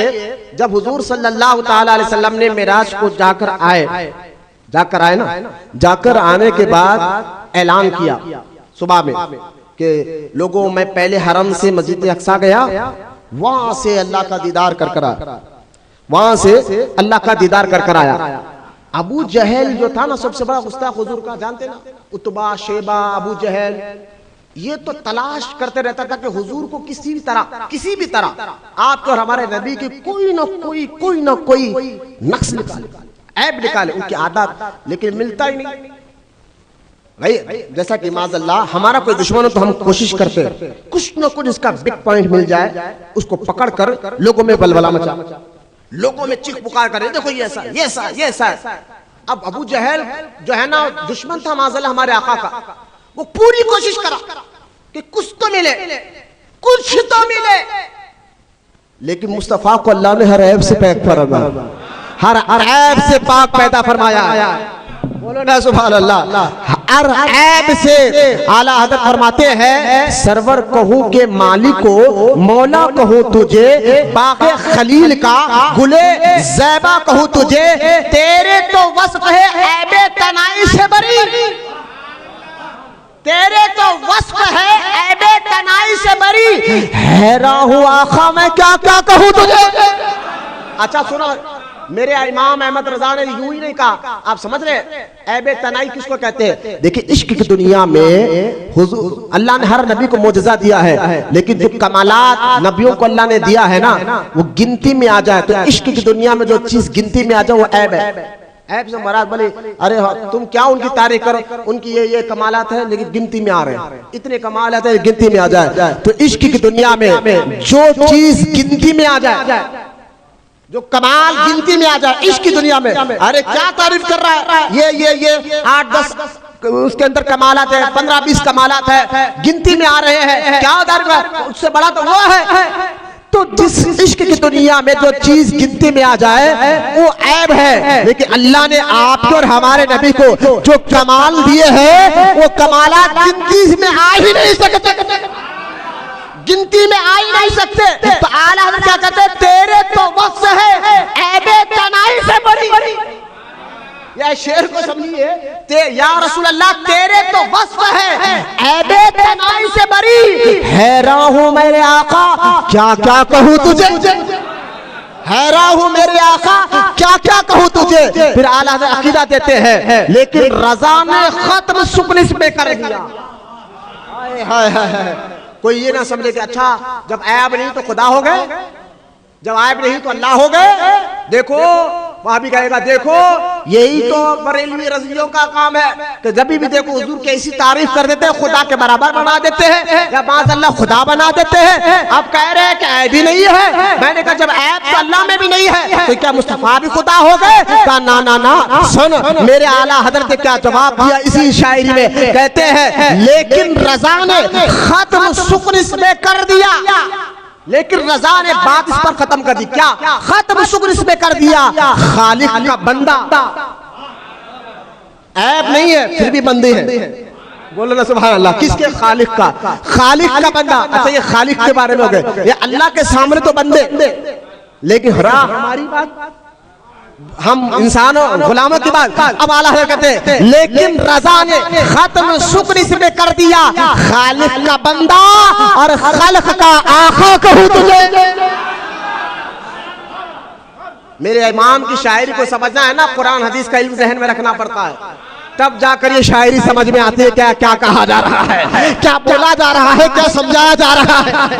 जब हुजूर सल्लल्लाहु ताला अलैहि वसल्लम ने मिराज को जाकर आए ना, जाकर आने के बाद ऐलान किया सुबह में कि लोगों, मैं पहले हरम से मस्जिद अक्सा गया, वहां से अल्लाह का दीदार कर आया, वहां से अल्लाह का दीदार कर आया। अबू जहल जो था ना, सबसे बड़ा गुस्ताख हुजूर का, जानते ना, उतबा, शेबा, अबू जहल, ये तो तलाश करते रहता था कि हुजूर को किसी भी तरह आपको और हमारे नबी की कोई ना कोई नक्स निकाले, ऐब निकाले, उनकी आदत, लेकिन मिलता ही नहीं भाई। जैसा कि माज़अल्लाह हमारा कोई दुश्मन हो तो हम कोशिश करते हैं कुछ न कुछ इसका बिग पॉइंट मिल जाए, उसको पकड़ कर लोगों में बलबला मचा, लोगों में चीख पुकार करे, देखो ये ऐसा। अब अबू जहल जो है ना, दुश्मन था माज़अल्लाह हमारे आका का, वो पूरी कोशिश करा कि कुछ तो मिले, लेकिन मुस्तफा को अल्लाह ने हर ऐब से पाक फरमाया, हर ऐब से पाक पैदा फरमाया। बोलो ना सुभान अल्लाह। हर ऐब से आला हज़रत फरमाते हैं, सरवर कहूं के मालिक को, मौला कहूं तुझे, बाग़े खलील का गुले ज़ैबा कहूं तुझे, तेरे तो वस्फ़ है ऐबे तनाई से बरी, तेरे तो वस्फ़ है ऐबे तनाई से बरी, हैरान हूं आका मैं क्या क्या कहूं तुझे। अच्छा सुनो, मेरे इमाम अहमद रजा ने यूं ही नहीं कहा, आप समझ रहे ऐबे तनाई किसको कहते हैं। देखिए इश्क की दुनिया में हुजूर अल्लाह ने हर नबी को मोजज़ा दिया है, लेकिन जो कमालात नबियों को अल्लाह ने दिया है ना, वो गिनती में आ जाए, तो इश्क की दुनिया में जो चीज गिनती में आ जाए वो ऐब है। ऐब से मराद बोले, अरे तुम क्या उनकी तारीफ करो, उनकी ये कमालात है लेकिन गिनती में आ रहे हैं, इतने कमालात है गिनती में आ जाए। तो इश्क की दुनिया में जो चीज गिनती में आ जाए, जो कमाल गिनती में आ जाए इश्क की दुनिया में, अरे क्या तारीफ कर रहा है, ये 8-10 उसके अंदर कमालात है, 15-20 कमालात है, गिनती में आ रहे हैं, क्या तारीफ, उससे बड़ा तो वो है। तो जिस इश्क की दुनिया में जो चीज गिनती में आ जाए वो ऐब है, लेकिन अल्लाह ने आपको और हमारे नबी को जो कमाल दिए हैं वो कमालात गिनती में आ ही नहीं सकते, गिनती में आ ही नहीं सकते। तो आला हज़रत क्या कहते हैं, तेरे तो वस्फ़ है ऐबे तनाई से बरी। या शेर को समझिए, या रसूल अल्लाह तेरे तो वस्फ़ है ऐबे तनाई से बरी, हैरान हूं मेरे आका क्या क्या कहूं तुझे, हैरान हूं मेरे आका क्या क्या कहूं तुझे। फिर आला हज़रत अकीदा देते हैं, लेकिन रज़ा ने खत्म सुकनिस में कर दिया। कोई ये ना समझे कि अच्छा जब ऐब नहीं तो खुदा हो गए, जब ऐब नहीं तो अल्लाह हो गए। देखो वहां भी कहेगा, देखो यही तो बरेलवी रज़ियों का काम है कि जब भी देखो हुजूर की ऐसी तारीफ कर देते हैं, खुदा के बराबर बना देते हैं, या माज़अल्लाह खुदा बना देते हैं। अब कह रहे हैं कि ऐब ही नहीं है। मैंने कहा जब ऐब तो अल्लाह में भी नहीं है तो क्या मुस्तफा भी खुदा हो गए? कहा ना, सुन मेरे आला हज़रत ने क्या जवाब दिया इसी शायरी में, कहते हैं लेकिन रज़ा ने खत्म शुक्र इसमें कर दिया, लेकिन रज़ा ने बात इस पर खत्म कर दी, क्या खत्म शुक्र इसमें कर दिया, खालिक का बंदा ऐब नहीं है फिर भी बंदे हैं। बोलो ना सुभान अल्लाह। किसके? खालिक का, खालिक का बंदा। अच्छा ये खालिक के बारे में हो गए, ये अल्लाह के सामने तो बंदे, लेकिन हमारी बात हम इंसानों गुलामों की बात। अब आला हज़रत कहते हैं लेकिन रज़ा ने खत्म शुक्र इसमें कर दिया, खालिक का बंदा और खल्क का आका कहूं तुझे। मेरे इमाम की शायरी को समझना है ना, कुरान हदीस का इल्म ज़हन में रखना पड़ता है, तब जाकर ये शायरी समझ में आती है। क्या क्या कहा जा रहा है, क्या बोला जा रहा है, क्या समझाया जा रहा है।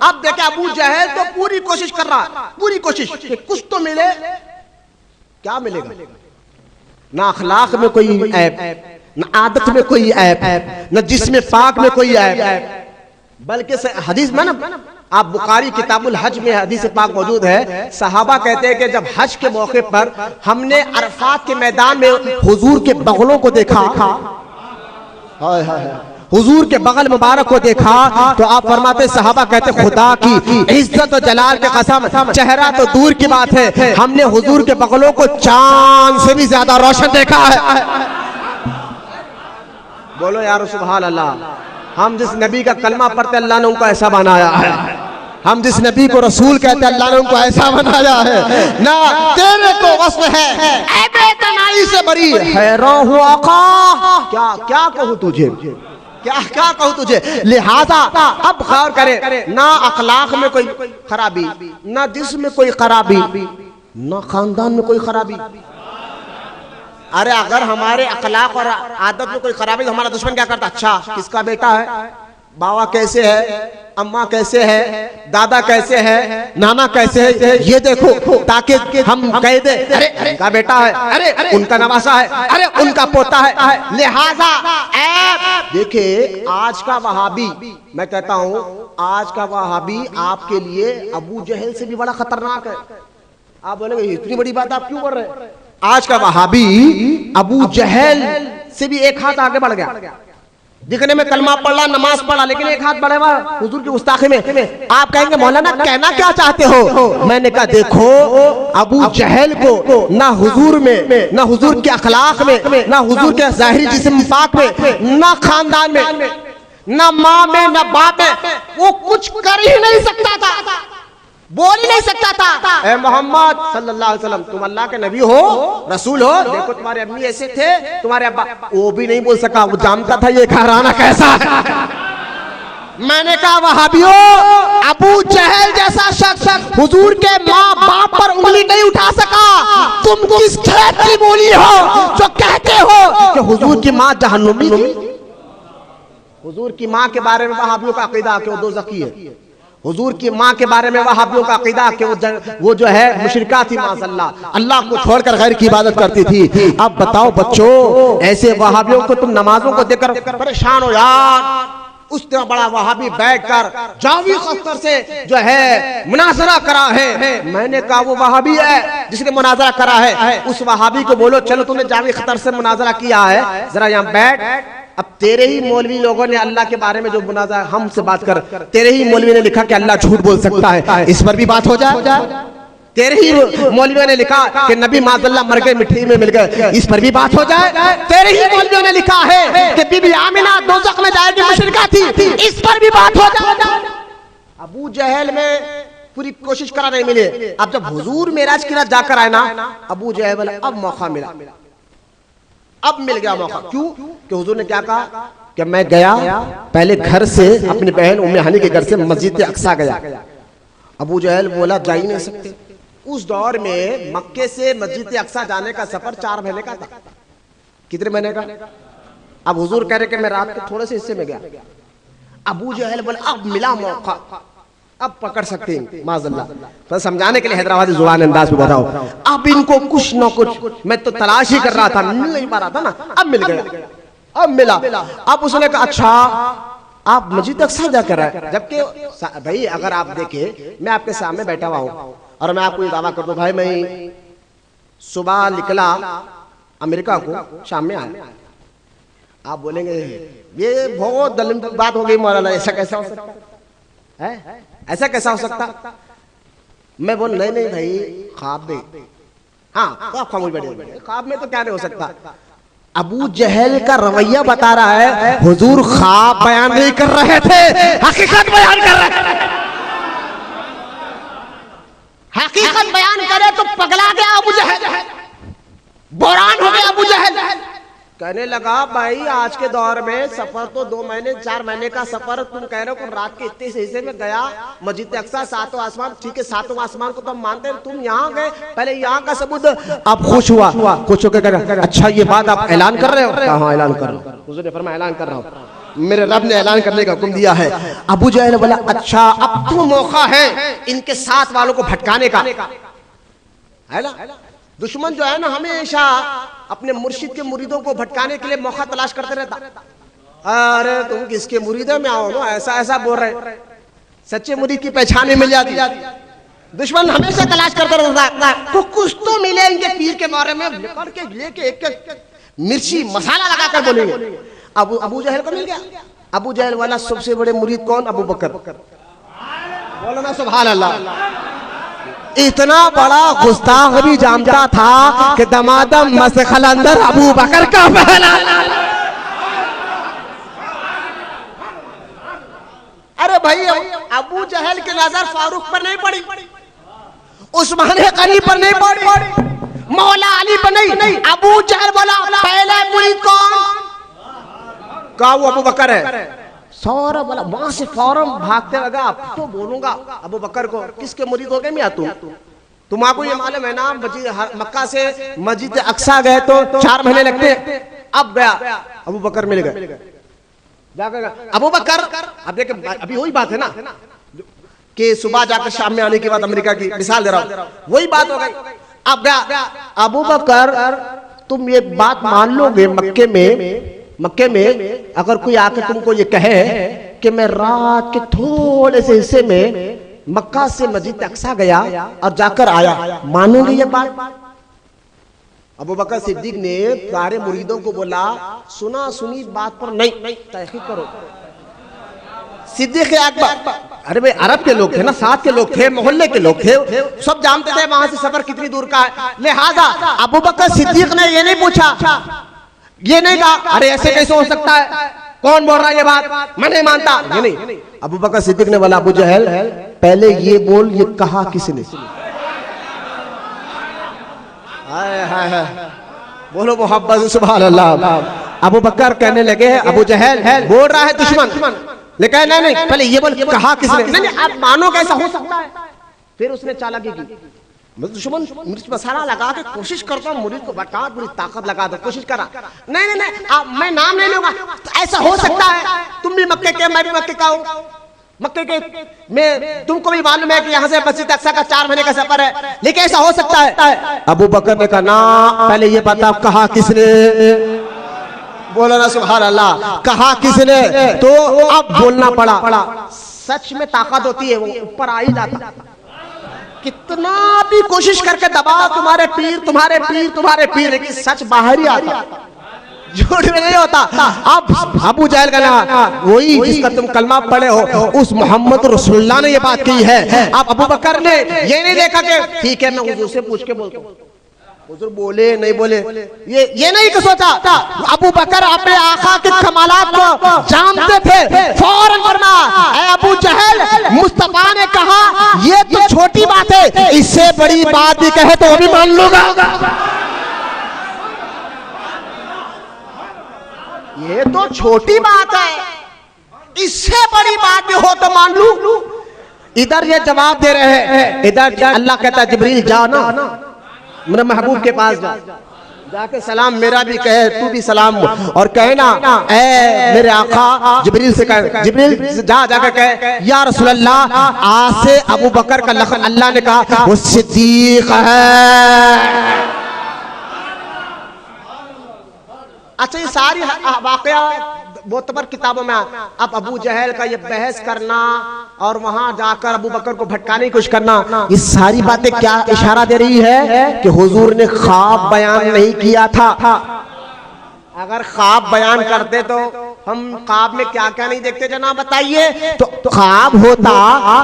अब देखे अबू जहल तो पूरी कोशिश कर रहा है, पूरी कोशिश कि कुछ तो मिले। क्या मिलेगा? ना अखलाक में कोई ऐब, न आदत में कोई ऐब, न जिस्म पाक में कोई ऐब, बल्कि हदीस में ना, आप बुखारी किताबुल हज में हदीस पाक मौजूद है। सहाबा कहते हैं कि जब हज के मौके पर हमने अरफात के मैदान में हुजूर के बगलों को देखा, हुजूर के बगल मुबारक को देखा, तो आप फरमाते, सहाबा कहते खुदा की इज्जत और जलाल के कसम, चेहरा तो दूर की बात है, हमने हुजूर के बगलों को चांद से भी ज्यादा रोशन देखा है। बोलो यार सुभान अल्लाह। हम जिस नबी का कलमा पढ़ते अल्लाह ने उनको ऐसा बनाया है, हम जिस नबी को रसूल कहते अल्लाह ने उनको ऐसा बनाया है। ना तेरे को वस्फ है ऐबे तनाई से बरी हैरान हुआ का, क्या क्या कहूँ तुझे, क्या क्या कहूँ तुझे। लिहाजा अब गौर करे, ना अखलाक में कोई खराबी, ना जिस्म में कोई खराबी, ना खानदान में कोई खराबी। अरे अगर हमारे अखलाक और आदत में कोई खराबी तो हमारा दुश्मन क्या करता, अच्छा किसका बेटा है, बाबा कैसे है, अम्मा कैसे है, दादा कैसे है, नाना कैसे है, ये देखो, ताकि हम कह दे अरे उनका बेटा है, अरे उनका नवासा है, अरे उनका पोता है। लिहाजा देखिए आज का वहाबी, मैं कहता हूँ आज का वहाबी आपके लिए अबू जहल से भी बड़ा खतरनाक है। आप बोलेंगे इतनी बड़ी बात आप क्यों कर रहे हैं? आज का वहाबी अबू जहल से भी एक हाथ आगे बढ़ गया। दिखने में कलमा पढ़ा, नमाज पढ़ा, लेकिन एक हाथ बढ़े हुआ हुजूर की गुस्ताखी में। आप कहेंगे मौलाना कहना क्या चाहते हो? मैंने कहा देखो अबू जहल को ना हुजूर में, ना हुजूर के अखलाक में, ना हुजूर के ज़ाहिरी जिस्म पाक में, ना खानदान में, ना माँ में, ना बाप में, वो कुछ कर ही नहीं सकता था, बोल ही नहीं सकता था। ए मोहम्मद सल्लल्लाहु अलैहि वसल्लम तुम अल्लाह के नबी हो, रसूल हो, देखो तुम्हारे अम्मी ऐसे थे, तुम्हारे अब्बा, वो भी नहीं बोल सका, वो जानता था ये घराना कैसा है। मैंने कहा वहाबियो अबू जहल जैसा शख्स हुजूर के माँ बाप पर उंगली नहीं उठा सका, तुम किस खेत की बोली हो जो कहते हो कि हुजूर की माँ जहन्नुमी थी। हुजूर की माँ के बारे में वहाबियों का अकीदा कि वो दोज़खी है। हुजूर की माँ के बारे में वहाबियों का अकीदा कि वो जो है मुशरिका थी, माज़अल्लाह, अल्लाह को छोड़कर गैर की इबादत करती थी। अब बताओ बच्चों, ऐसे वहाबियों को तुम नमाजों को देखकर परेशान हो यार। उस तरह बड़ा वहाबी बैठकर जावी अख्तर से जो है मुनाजरा करा है। मैंने कहा वो वहाबी है जिसने मुनाजरा करा है, उस वहाबी को बोलो चलो तुमने जावी अख्तर से मुनाजरा किया है, जरा यहाँ बैठ। अब तेरे ही मौलवी लोगों ने अल्लाह के बारे में जो मुनाज़रा हमसे बात कर, तेरे ही मौलवी ने लिखा कि अल्लाह झूठ बोल सकता है, इस पर भी बात हो जाए। तेरे ही मौलवियों ने लिखा कि नबी माज़अल्लाह मर गए मिट्टी में मिल गए, इस पर भी बात हो जाए। तेरे ही मौलवियों ने लिखा है कि बीबी आमिना दोज़ख में जाएगी, मुशरिका थी, इस पर भी बात हो जाए। अबू जहल में पूरी कोशिश करा नहीं मिले। अब जब हुजूर मेराज की रात जाकर आए ना, अबू जहल बोला अब मौका मिला, अब मिल गया मौका। क्यों? कि हुजूर ने क्या कहा कि मैं गया पहले घर से अपनी बहन उम्मे हनी के घर से मस्जिद अक्सा गया। अबू जहल बोला जा ही नहीं सकते। उस दौर में मक्के से मस्जिद अक्सा जाने का सफर 4 महीने का था। कितने महीने का? अब हुजूर कह रहे कि मैं रात के थोड़े से हिस्से में गया। अबू जहल बोला अब मिला मौका, अब पकड़ सकते हैं माज़अल्लाह। तो समझाने के लिए हैदराबादी जुबान अंदाज में बताओ, अब इनको कुछ न कुछ, मैं तो तलाश ही कर रहा था, मिल नहीं पा रहा था ना, अब मिल गया, अब मिला। अब उसने कहा अच्छा आप मस्जिद अक्सा जाकर आए, जबकि भाई अगर आप देखें मैं आपके सामने बैठा हुआ हूँ और मैं आपको ये दावा कर दूं भाई मैं सुबह निकला अमेरिका को, शाम में आया, आप बोलेंगे ये बहुत दलील बात हो गई मौलाना, ऐसा कैसा हो सकता है, ऐसा कैसा हो सकता? मैं बोल नहीं नहीं भाई ख्वाब में, हाँ तो आप खामोश बैठे, ख्वाब में तो क्या नहीं हो सकता। अबू जहल का रवैया बता रहा है हुजूर ख्वाब बयान नहीं कर रहे थे, हकीकत बयान कर रहे थे। हकीकत बयान करे तो पगला गया अबू जहल, बहरान हो गया अबू जहल। कहने लगा भाई आज के दौर में सफर तो 2 महीने 4 महीने का सफर, तुम कह रहे हो कि रात के इतने से हिस्से में गया मस्जिद अक्सा 7वां आसमान, ठीक है 7वां आसमान को तो हम मानते हैं, तुम यहाँ गए, पहले यहाँ का सबूत। अब खुश हुआ, खुश होकर कह रहा अच्छा ये बात आप ऐलान कर रहे हो? हाँ ऐलान कर रहा हूँ। हुजूर ने फरमाया ऐलान कर रहा हूँ, मेरे रब ने ऐलान करने का हुक्म दिया है। अबू जहल बोला अच्छा अब तो मौका है इनके साथ वालों को भटकाने का, है ना। दुश्मन जो है ना हमेशा अपने मुर्शिद के मुरीदों को भटकाने के लिए मौका तलाश करते रहता। अरे तुम किसके मुरीद में आओ ना, ऐसा ऐसा बोल रहे, सच्चे मुरीद की पहचान मिल जाती। दुश्मन हमेशा तलाश करता रहता तो कुछ तो मिले इनके पीर के बारे में, लेके एक मिर्ची मसाला लगाकर बोलेंगे। अबू जहल को मिल गया। अबू जहल वाला सबसे बड़े मुरीद कौन? अबू बकर। बोलो ना सुभान अल्लाह। इतना बड़ा गुस्ताख भी जानता था कि दमादम मसखल अंदर अबू बकर का पहला। अरे भाई अबू जहल की नजर फारूक पर नहीं पड़ी, उस्मान गनी पर नहीं पड़ी, मौला अली पर नहीं। अबू जहल बोला पहला मुरीद कौन? का वो अबू बकर है। सौरभ बोला वहां से फौरन भागते लगा, अब तो बोलूंगा अबू बकर को, किसके मुरीद हो गए मियां तुम्हारा ये मालूम है ना मक्का से मस्जिद अक्सा गए तो 4 महीने लगते, अब गया अबू बकर मिल गए। जाकर अबू बकर, अब देखिए अभी वही बात है ना कि सुबह जाकर शाम में आने के बाद अमेरिका की मिसाल दे रहा हूं, वही बात हो गई। अब गया अबू बकर, तुम ये बात मान लोगे मक्के में अगर कोई आकर तुमको ये कहे कि मैं रात के थोड़े से हिस्से में मक्का से मस्जिद अक्सा गया और जाकर आया, मानोगे ये बात? अबू बकर सिद्दीक ने सारे मुरीदों को बोला सुना सुनी बात पर नहीं तहकीक करो। सिद्दीक अकबर, अरे भाई अरब के लोग थे ना, साथ के लोग थे, मोहल्ले के लोग थे, सब जानते थे वहां से सफर कितनी दूर का है। लिहाजा अबू बकर सिद्दीक ने ये नहीं पूछा, ये नहीं कहा अरे ऐसे कैसे हो सकता है, कौन बोल रहा है ये बात, मैं नहीं मानता, ये नहीं। अबू बकर सिद्दीक ने बोला अबू जहल पहले ये बोल ये कहा किसने? हाय हाय हाय, बोलो मोहब्बत सुभान अल्लाह। अबू बकर कहने लगे अबू जहल बोल रहा है दुश्मन, लेकिन नहीं पहले ये बोल कहा किसने? नहीं आप मानो कैसा हो सकता है। फिर उसने चालाकी की, दुश्मन मिर्च मसाला लगा के कोशिश करता हूँ मुरीद को भटका, पूरी ताकत लगा दो, कोशिश करा, नहीं मैं नाम नहीं लूंगा, तो ऐसा हो सकता है तुम भी मक्के के मैं भी मक्के का हूँ, मक्के के मैं तुमको भी मालूम है कि यहाँ से मस्जिद अक्सा का 4 महीने का सफर है, लेकिन ऐसा हो सकता है। अबू बकर ने कहा ना पहले ये बता कहा किसने? बोलो ना सुभान अल्लाह, कहा किसने? तो अब बोलना पड़ा। सच में ताकत होती है, वो ऊपर आ ही जाता, कितना भी कोशिश करके दबाओ तुम्हारे पीर लेकिन सच बाहर ही आता, झूठ में नहीं होता। अब अबू जहल का नाम वही जिसका तुम कलमा पढ़े हो, उस मोहम्मद रसूलुल्लाह ने ये बात की है। अब अबू बकर ने ये नहीं देखा कि ठीक है मैं हुजूर से पूछ के बोलता हूँ, हुजूर बोले नहीं बोले, ये नहीं कि सोचा। अबू बकर अपने आका के कमालात को जानते थे, फौरन वरना अबू जहल मुस्तफा ने कहा ये तो छोटी बात है, इससे बड़ी बात भी कहे तो वो भी मान लूंगा। ये तो छोटी बात है, इससे बड़ी बात भी हो तो मान लूं। इधर ये जवाब दे रहे हैं, इधर अल्लाह कहता है जिब्रील जाओ ना मेरे महबूब के पास जाके सलाम मेरा भी कहे, तू भी सलाम और कहना ऐ मेरे आका जिब्रील से कहे, जिब्रील जाकर कहे या रसूल अल्लाह आज से अबू बकर का लक़ब अल्लाह ने कहा वो सिद्दीक है। अच्छा ये सारी वाकया मोतबर किताबों में। अब अबू जहल का ये बहस करना और वहां जाकर अबू बकर को भटकाने की कोशिश करना, ये सारी बातें क्या इशारा दे रही है कि हुजूर ने ख्वाब बयान नहीं किया था। अगर ख्वाब बयान करते तो हम ख्वाब में क्या क्या नहीं देखते जनाब बताइए। तो ख्वाब होता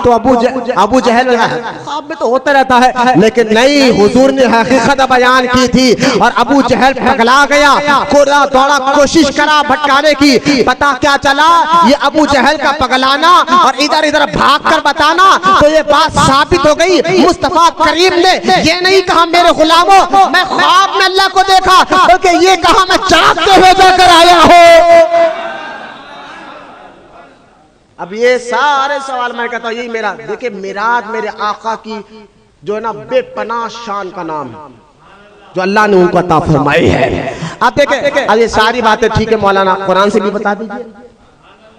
तो अबू जहल ख्वाब में तो होता रहता है, लेकिन नहीं, हुजूर ने हकीकत बयान की थी और अबू जहल पगला गया, कोड़ा दौड़ा कोशिश करा भटकाने की। पता क्या चला, ये अबू जहल का पगलाना और इधर इधर भाग कर बताना, तो ये बात साबित हो गई। मुस्तफा करीम ने ये नहीं कहा मेरे गुलामों मैं ख्वाब में अल्लाह को देखा, बल्कि ये कहा मैं जागते हुए जाकर आया हूं। अब ये सारे सवाल मैं कहता हूं, यही मेरा देखिए, मिराज मेरे आका की जो है ना बेपनाह शान का नाम है, जो अल्लाह ने उनको अता फरमाई है। आप देखें, अब ये सारी बातें ठीक है, मौलाना कुरान से भी बता दीजिए।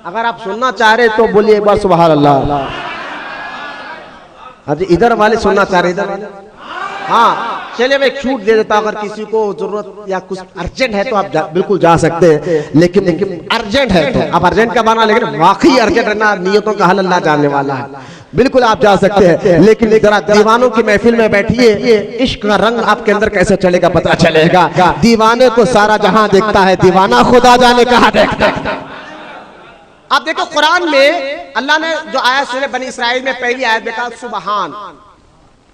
अगर आप सुनना चाह रहे तो बोलिए एक बार सुभान अल्लाह। अब इधर वाले सुनना चाह रहे, इधर वाले, हाँ चलिए मैं छूट दे देता, अगर किसी को जरूरत या कुछ अर्जेंट है तो आप बिल्कुल जा सकते हैं, लेकिन अर्जेंट है तो आप अर्जेंट का बहाना, लेकिन वाकई अर्जेंट रहना, नियतों का हल अल्लाह जानने वाला है, बिल्कुल आप जा सकते हैं। लेकिन जरा दीवानों की महफिल में बैठिए, इश्क का रंग आपके अंदर कैसे चलेगा पता चलेगा। दीवाने को सारा जहां देखता है, दीवाना खुदा जाने कहां देखता है। आप देखो कुरान में अल्लाह ने जो आयत सुने बनी इसराइल में, पहली आयत में कहा सुबहान,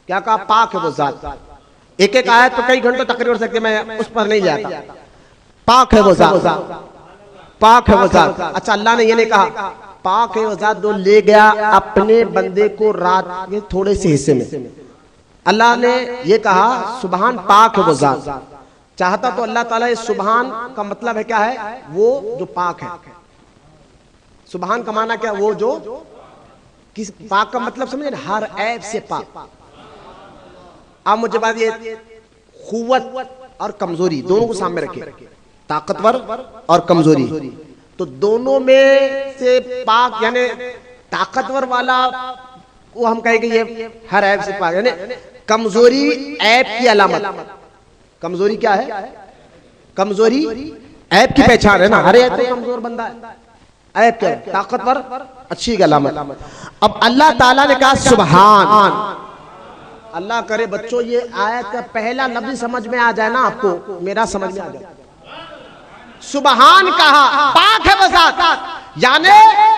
क्या कहा, पाक है वो जात। एक एक आयत तो कई घंटों तक हो सकती है, मैं उस पर नहीं जाता। पाक है वो जात, पाक है वो जात। अच्छा, अल्लाह ने ये नहीं कहा पाक है वो जात जो ले गया अपने बंदे को रात के थोड़े से हिस्से में। अल्लाह ने ये कहा सुबहान पाक है वो जात। चाहता तो अल्लाह ताला इस सुबहान का मतलब है क्या है, वो जो पाक है। सुबहान का माना क्या, वो जो किस पाक का मतलब समझे, हर ऐब से पाक। अब मुझे बात ये, खुव्वत और कमजोरी दोनों को सामने रखे, ताकतवर और कमजोरी, तो दोनों में से पाक यानी ताकतवर वाला वो हम कहेंगे ये हर ऐब से पाक, यानी कमजोरी ऐब की अलामत। कमजोरी क्या है, कमजोरी ऐब की पहचान है ना, हर ऐब तो कमजोर बंदा है, ऐब क्या, ताकतवर अच्छी अलामत। अब अल्लाह ताला ने कहा सुबहान, अल्लाह करे बच्चों ये आयत का पहला लफ्ज समझ में आ जाए ना आपको, मेरा समझ में आ जाए। सुबहान कहा, पाक है वो जात, यानी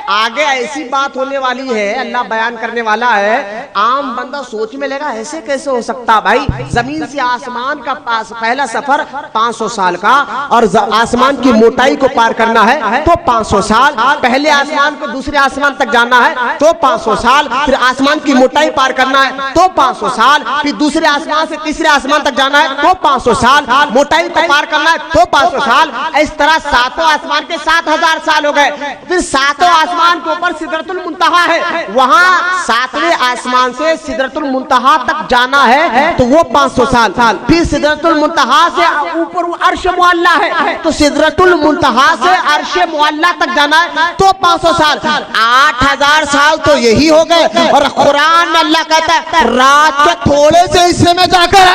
आगे ऐसी बात होने वाली है, अल्लाह बयान करने वाला है। आम बंदा सोच में लेगा ऐसे कैसे हो सकता भाई, जमीन से आसमान का पहला सफर 500 साल का, और आसमान की मोटाई को पार करना है तो 500 साल, पहले आसमान को दूसरे आसमान तक जाना है तो 500 साल, फिर आसमान की मोटाई पार करना है तो 500 साल, फिर दूसरे आसमान से तीसरे आसमान तक जाना है तो 500 साल, मोटाई को पार करना है तो 500 साल। इस तरह सातों आसमान के 7000 साल हो गए। फिर सातों आसमान के ऊपर सिदरतुल मुंतहा है, वहां सातवें आसमान से सिदरतुल मुंतहा तक जाना है तो वो 500 साल। फिर सिदरतुल मुंतहा से ऊपर अर्श मुअल्ला है, तो सिदरतुल मुंतहा से अर्श मुअल्ला तक जाना है तो 500 साल। 8000 साल तो यही हो गए। और कुरान में अल्लाह कहता है रात के थोड़े से हिस्से में जाकर,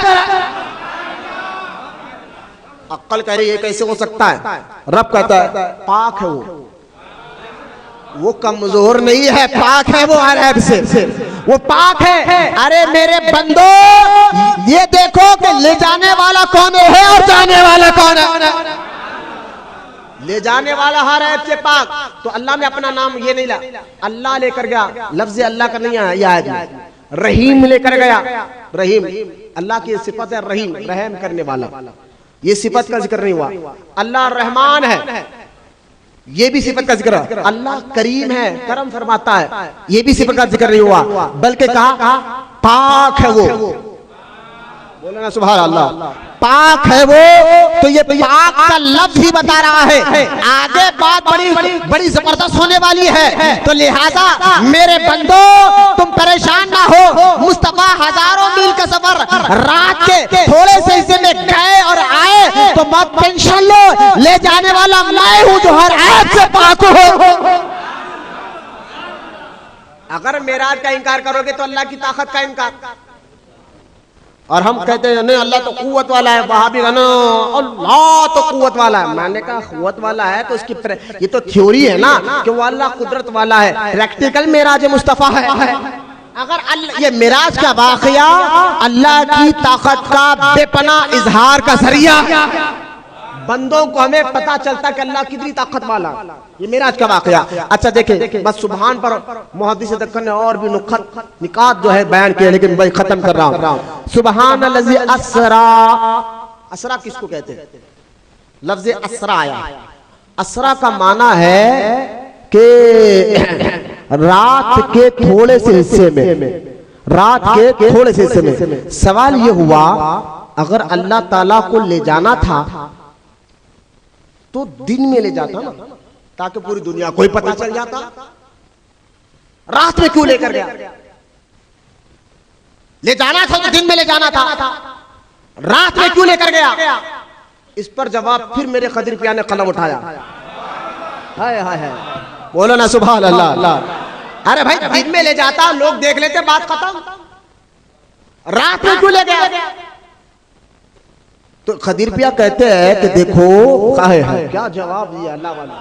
अक्ल कह रही है कैसे हो सकता है, रब कहता है पाक है वो कमजोर नहीं है, पाक है वो हर ऐब से, वो पाक है। अरे मेरे बंदो ये देखो कि ले जाने वाला कौन है और जाने वाला कौन है। ले जाने वाला हर ऐब से पाक। तो अल्लाह ने अपना नाम ये नहीं ला, अल्लाह लेकर गया, लफ्ज अल्लाह का नहीं आया, रहीम लेकर गया। रहीम अल्लाह की सिफत है, रहीम रहम करने वाला, ये सिफत का जिक्र नहीं हुआ। अल्लाह रहमान है, ये भी सिफत का जिक्र। अल्लाह करीम है, करम फरमाता है, ये भी सिफत का जिक्र नहीं हुआ, बल्कि कहा पाक है वो। बोले ना सुभान अल्लाह, पाक है वो। तो ये पाक का लफ्ज ही बता रहा है, आगे बात बड़ी जबरदस्त होने वाली है। तो लिहाजा मेरे बंदो तुम परेशान ना हो, मुस्तफा हजारों मील का सफर रात के थोड़े से हिस्से में गए और आए तो मत टेंशन लो, ले जाने वाला मैं हूं जो हर ऐब से पाक हो। अगर मेराज का इनकार करोगे तो अल्लाह की ताकत का इनकार। और हम कहते हैं नहीं अल्लाह तो कुव्वत वाला है, वहां भी ना अल्लाह तो कुव्वत वाला है। मैंने कहा कुव्वत वाला है तो उसकी ये तो थ्योरी है ना कि वो अल्लाह कुदरत वाला है, प्रैक्टिकल मेराज मुस्तफा है। अगर ये मेराज का वाकया अल्लाह की ताकत का बेपनाह इजहार का जरिया, बंदों को हमें पता चलता कि अल्लाह कितनी ताकत वाला। ये मेराज का वाकया। अच्छा देखें, बस सुभान पर मुहद्दिस दक्कन ने और भी निकात जो है बयान किया, लेकिन भाई खत्म कर रहा हूं। सुभान अल्लज़ी अस्रा, असरा किसको कहते हैं? लफ्ज़ असरा आया। असरा का माना है कि रात के थोड़े से हिस्से में, रात के थोड़े से हिस्से में। सवाल ये हुआ, अगर अल्लाह ताला को ले जाना था तो दिन में ले जाता ना, ताकि पूरी दुनिया को ही पता चल जाता। रात में क्यों लेकर गया? ले जाना था तो दिन में ले जाना था, रात में क्यों लेकर गया? इस पर जवाब फिर मेरे खदीर पिया ने कलम उठाया। हाय हाय हाय, बोलो ना सुभान अल्लाह। अरे भाई दिन में ले जाता, लोग देख लेते, बात खत्म। रात में क्यों ले गया? तो खदीर पिया कहते हैं कि देखो है क्या जवाब दिया अल्लाह वाला।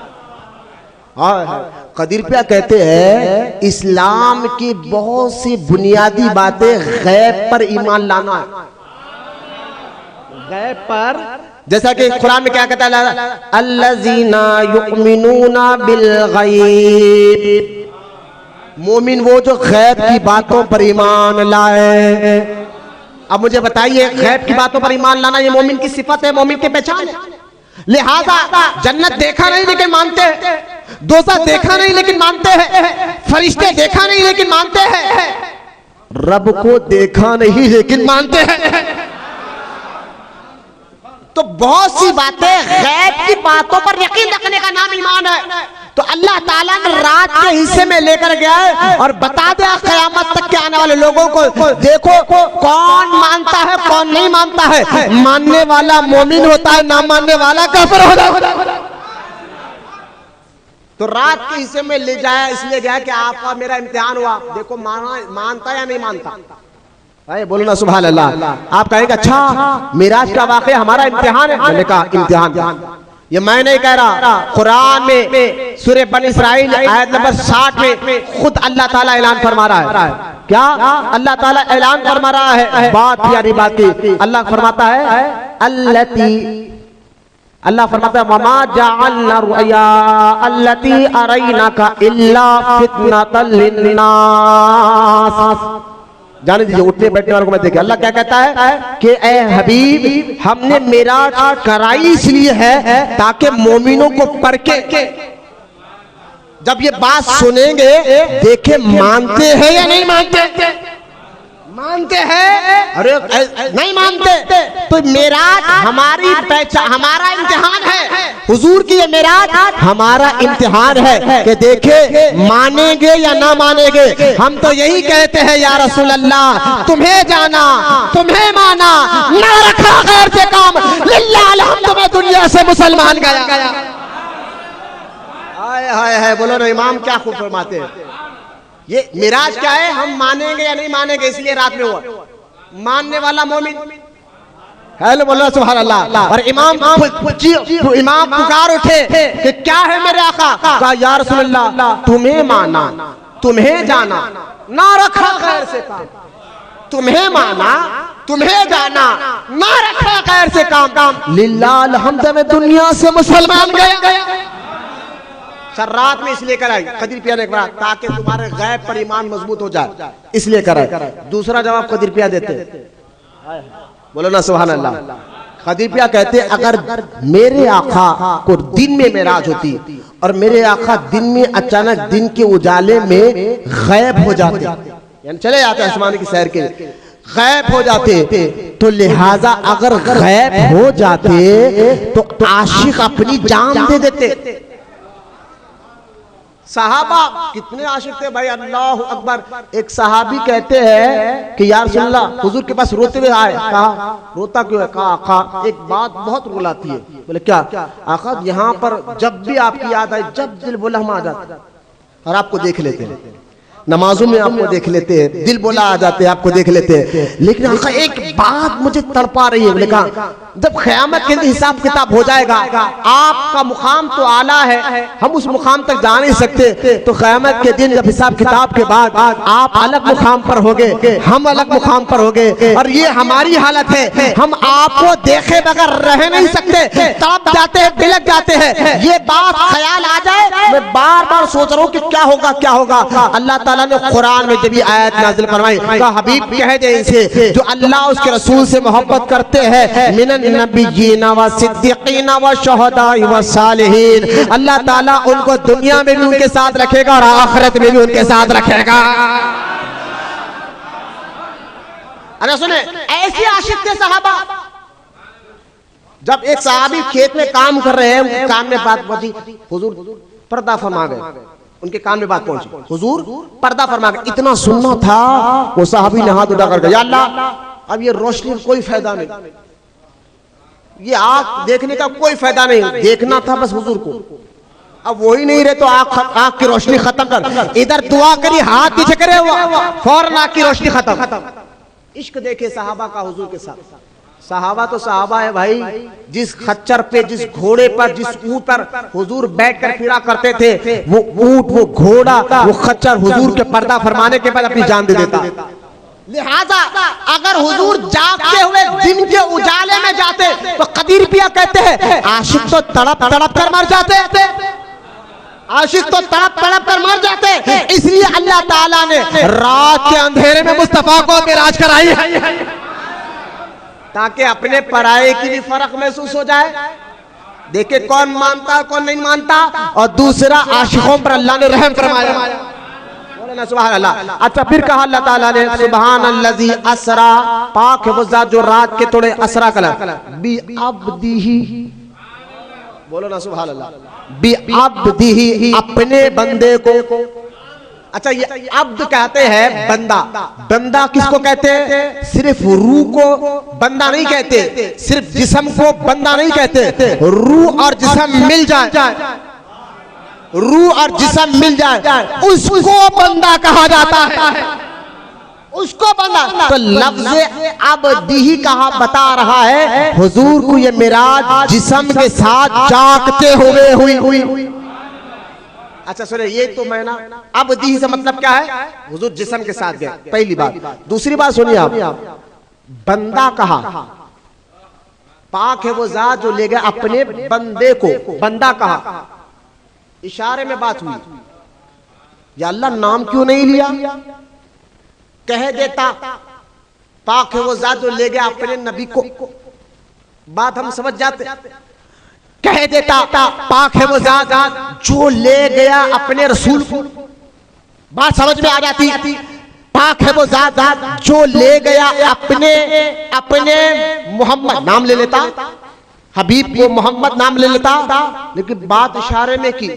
खदीर पिया कहते हैं इस्लाम की बहुत सी बुनियादी बातें गैब पर ईमान लाना है। गैब पर, जैसा कि कुरान में क्या कहता है, अल्लज़ीना युमिनूना बिल गैब, मोमिन वो जो गैब की बातों पर ईमान लाए। अब मुझे बताइए, गैब की बातों पर ईमान लाना ये मोमिन की सिफत है, मोमिन की पहचान है। लिहाजा जन्नत देखा नहीं लेकिन मानते हैं, दोज़ख देखा नहीं लेकिन मानते हैं, फरिश्ते देखा नहीं लेकिन मानते हैं, रब को देखा नहीं लेकिन मानते हैं। तो बहुत सी बातें, गैब की बातों पर यकीन रखने का नाम ईमान है। तो अल्लाह ताला ने रात के हिस्से में लेकर गया है और बता दिया क़यामत तक के आने वाले लोगों को, देखो कौन मानता है कौन नहीं मानता है। मानने वाला मोमिन होता है, ना मानने वाला काफिर होता है। तो रात के हिस्से में ले जाया इसलिए गया कि आपका मेरा इम्तिहान हुआ, देखो मानता या नहीं मानता। अरे बोलो ना सुभान अल्लाह। आप कहेंगे अच्छा मिराज का वाक़या हमारा इम्तिहान है। मैंने कहा इम्तिहान ये मैं नहीं कह रहा, कुरान में सूरह बनी इसराइल आयत नंबर 60 में खुद अल्लाह ताला ऐलान फरमा रहा है। क्या अल्लाह ताला ऐलान फरमा रहा है? बात प्यारी बात की। अल्लाह फरमाता है अल्लाह फरमाता है वमा जअलना रुया अल्लती अरैनाका इल्ला फितनतल लिन्नास। जाने दीजिए, उठने बैठने वालों को मैं देखे। अल्लाह क्या कहता है कि ए हबीब, हमने मेराज कराई इसलिए है ताकि मोमिनों को परखे, जब ये बात सुनेंगे देखे मानते हैं या नहीं मानते। मानते हैं, अरे नहीं मानते तो मेराज हमारी पहचान, हमारा इम्तिहान है। हुजूर की ये मेराज हमारा इम्तिहान है कि देखे मानेंगे या ना मानेंगे। हम तो यही कहते हैं या रसूल अल्लाह, तुम्हें जाना तुम्हें माना, ना रखा गैर से काम, लिल्लाह अलहम्द में दुनिया से मुसलमान गया। हाय हाय हाय, बोलो ना इमाम क्या खूब फरमाते हैं। ये मिराज क्या है? हम मानेंगे या नहीं मानेंगे, इसलिए रात में हुआ। मानने वाला मोमिन, हेलो बोलो सुभान अल्लाह। और इमाम पुकार उठे कि क्या है मेरे आका? कहा या रसूल अल्लाह, तुम्हें माना तुम्हें जाना, ना रखा गैर से काम। तुम्हें माना तुम्हें जाना, ना रखा गैर से काम, लिल्लाह अलहम्द में दुनिया से मुसलमान गया। सर रात में इसलिए कराई खदीर पिया ने कहा ताकि तुम्हारे गैब पर ईमान मजबूत हो जाए, इसलिए कराई। दूसरा जवाब खदीर पिया देते, बोलो ना सुभान अल्लाह। खदीर पिया कहते अगर मेरे आका को दिन में मेराज होती और मेरे आका दिन में अचानक दिन के उजाले में गैब हो जाते, यानी चले जाते आसमान की सैर के, गैब हो जाते, तो लिहाजा अगर गैब हो जाते तो आशिक अपनी जान दे देते। सहाबा कितने आशिक थे भाई, अल्लाह अकबर। एक सहाबी कहते हैं कि या रसूलल्लाह, हुजूर के पास रोते हुए आए। कहा रोता क्यों है? कहा आका एक बात बहुत रुलाती है। बोले क्या? आका यहाँ पर जब भी आपकी याद आए, जब दिल बोला हम आ जाते और आपको देख लेते हैं, नमाजों में आपको देख लेते हैं, दिल बोला आ जाते हैं, आपको देख लेते हैं। लेकिन आका एक बात मुझे तड़पा रही है। मैंने कहा जब क़यामत के दिन हिसाब किताब हो जाएगा, आपका मुकाम तो आला है, हम उस मुकाम तक जा नहीं सकते, तो क़यामत के दिन जब हिसाब किताब के बाद आप अलग मुकाम पर होगे, हम अलग मुकाम पर होगे, और ये हमारी हालत है, हम आपको देखे बगैर रह नहीं सकते, तड़प जाते हैं, बिलक जाते हैं। ये बात ख्याल आ जाए, मैं बार बार सोच रहा हूँ कि क्या होगा क्या होगा। अल्लाह ताला ने कुरान में जब ये आयत नाज़िल फरमाई, कहा हबीब कह दे इनसे जो अल्लाह उसके रसूल से मोहब्बत करते हैं, मिनन नबिय्यीना व सिद्दीकीना व शुहदाई व सालिहीन, अल्लाह ताला उनको दुनिया में भी उनके साथ रखेगा और आखिरत में भी उनके साथ रखेगा। अरे सुने, ऐसे आशिक थे सहाबा। जब एक सहाबी खेत में काम कर रहे हैं, कान में बात पहुंची, हुजूर पर्दा फरमा गए, उनके कान में बात पहुंची, हुजूर पर्दा फरमा गए। इतना सुनना था, वो सहाबी ने हाथ उठा कर, या अल्लाह अब ये रोशनी का कोई फायदा नहीं, ये आंख देखने का कोई फायदा नहीं, देखना था बस हुजूर को, अब वही नहीं रहे तो आंख की रोशनी खत्म कर। इधर दुआ करी, हाथ पीछे करे, फौरन आंख की रोशनी खत्म। इश्क देखे सहाबा का हुजूर के साथ। सहाबा तो सहाबा है भाई, जिस खच्चर पे, जिस घोड़े पर, जिस ऊंट पर हुजूर बैठकर फिरा करते थे, वो ऊंट, वो घोड़ा, वो खच्चर हुजूर के पर्दा फरमाने के बाद अपनी जान दे देता। लिहाजा अगर हुजूर जागते हुए दिन के उजाले में जाते तो कदीर पिया कहते हैं आशिक तो तड़प तड़प कर मर जाते, आशिक तो तड़प तड़प कर मर जाते। इसलिए अल्लाह ताला ने रात के अंधेरे में मुस्तफा को मिराज कराई है, ताकि अपने पराये की भी फर्क महसूस हो जाए, देखे कौन मानता कौन नहीं मानता, और दूसरा आशिकों पर अल्लाह ने रहम फरमाया। सुभान अल्लाह। अच्छा फिर कहा अल्लाह ताला ने सुभान अल्लज़ी असरा, पाक है वो ज़ात जो रात के थोड़े असरा कला बी अब्दिही, बोलो ना सुभान अल्लाह, बी अब्दिही, अपने बंदे को। अच्छा ये अब्द कहते हैं बंदा, बंदा किसको कहते हैं? सिर्फ रूह को बंदा नहीं कहते, सिर्फ जिस्म को बंदा नहीं कहते, रूह और जिस्म मिल जाए, रूह और जिस्म मिल जाए उसको बंदा कहा जाता है, उसको बंदा। तो लफ्ज़ अब्दी कहा बता रहा है हुजूर को ये मिराज जिस्म के साथ जागते हुए हुई। अच्छा सुने, ये तो मैं ना अब्दी से मतलब क्या है? हुजूर जिस्म के साथ गए, पहली बात। दूसरी बात सुनिए आप, बंदा कहा, पाक है वो ज़ात जो ले गया अपने बंदे को, बंदा कहा, इशारे में बात हुई। या अल्लाह नाम क्यों नहीं लिया? कह देता पाक है वो ज़ात जो ले गया अपने नबी को, बात हम समझ जाते। कह देता पाक है वो ज़ात जो ले गया अपने रसूल को, बात समझ में आ जाती। पाक है वो ज़ात जो ले गया अपने मोहम्मद, नाम ले लेता, हबीब को मोहम्मद नाम ले लेता, लेकिन बात इशारे में की।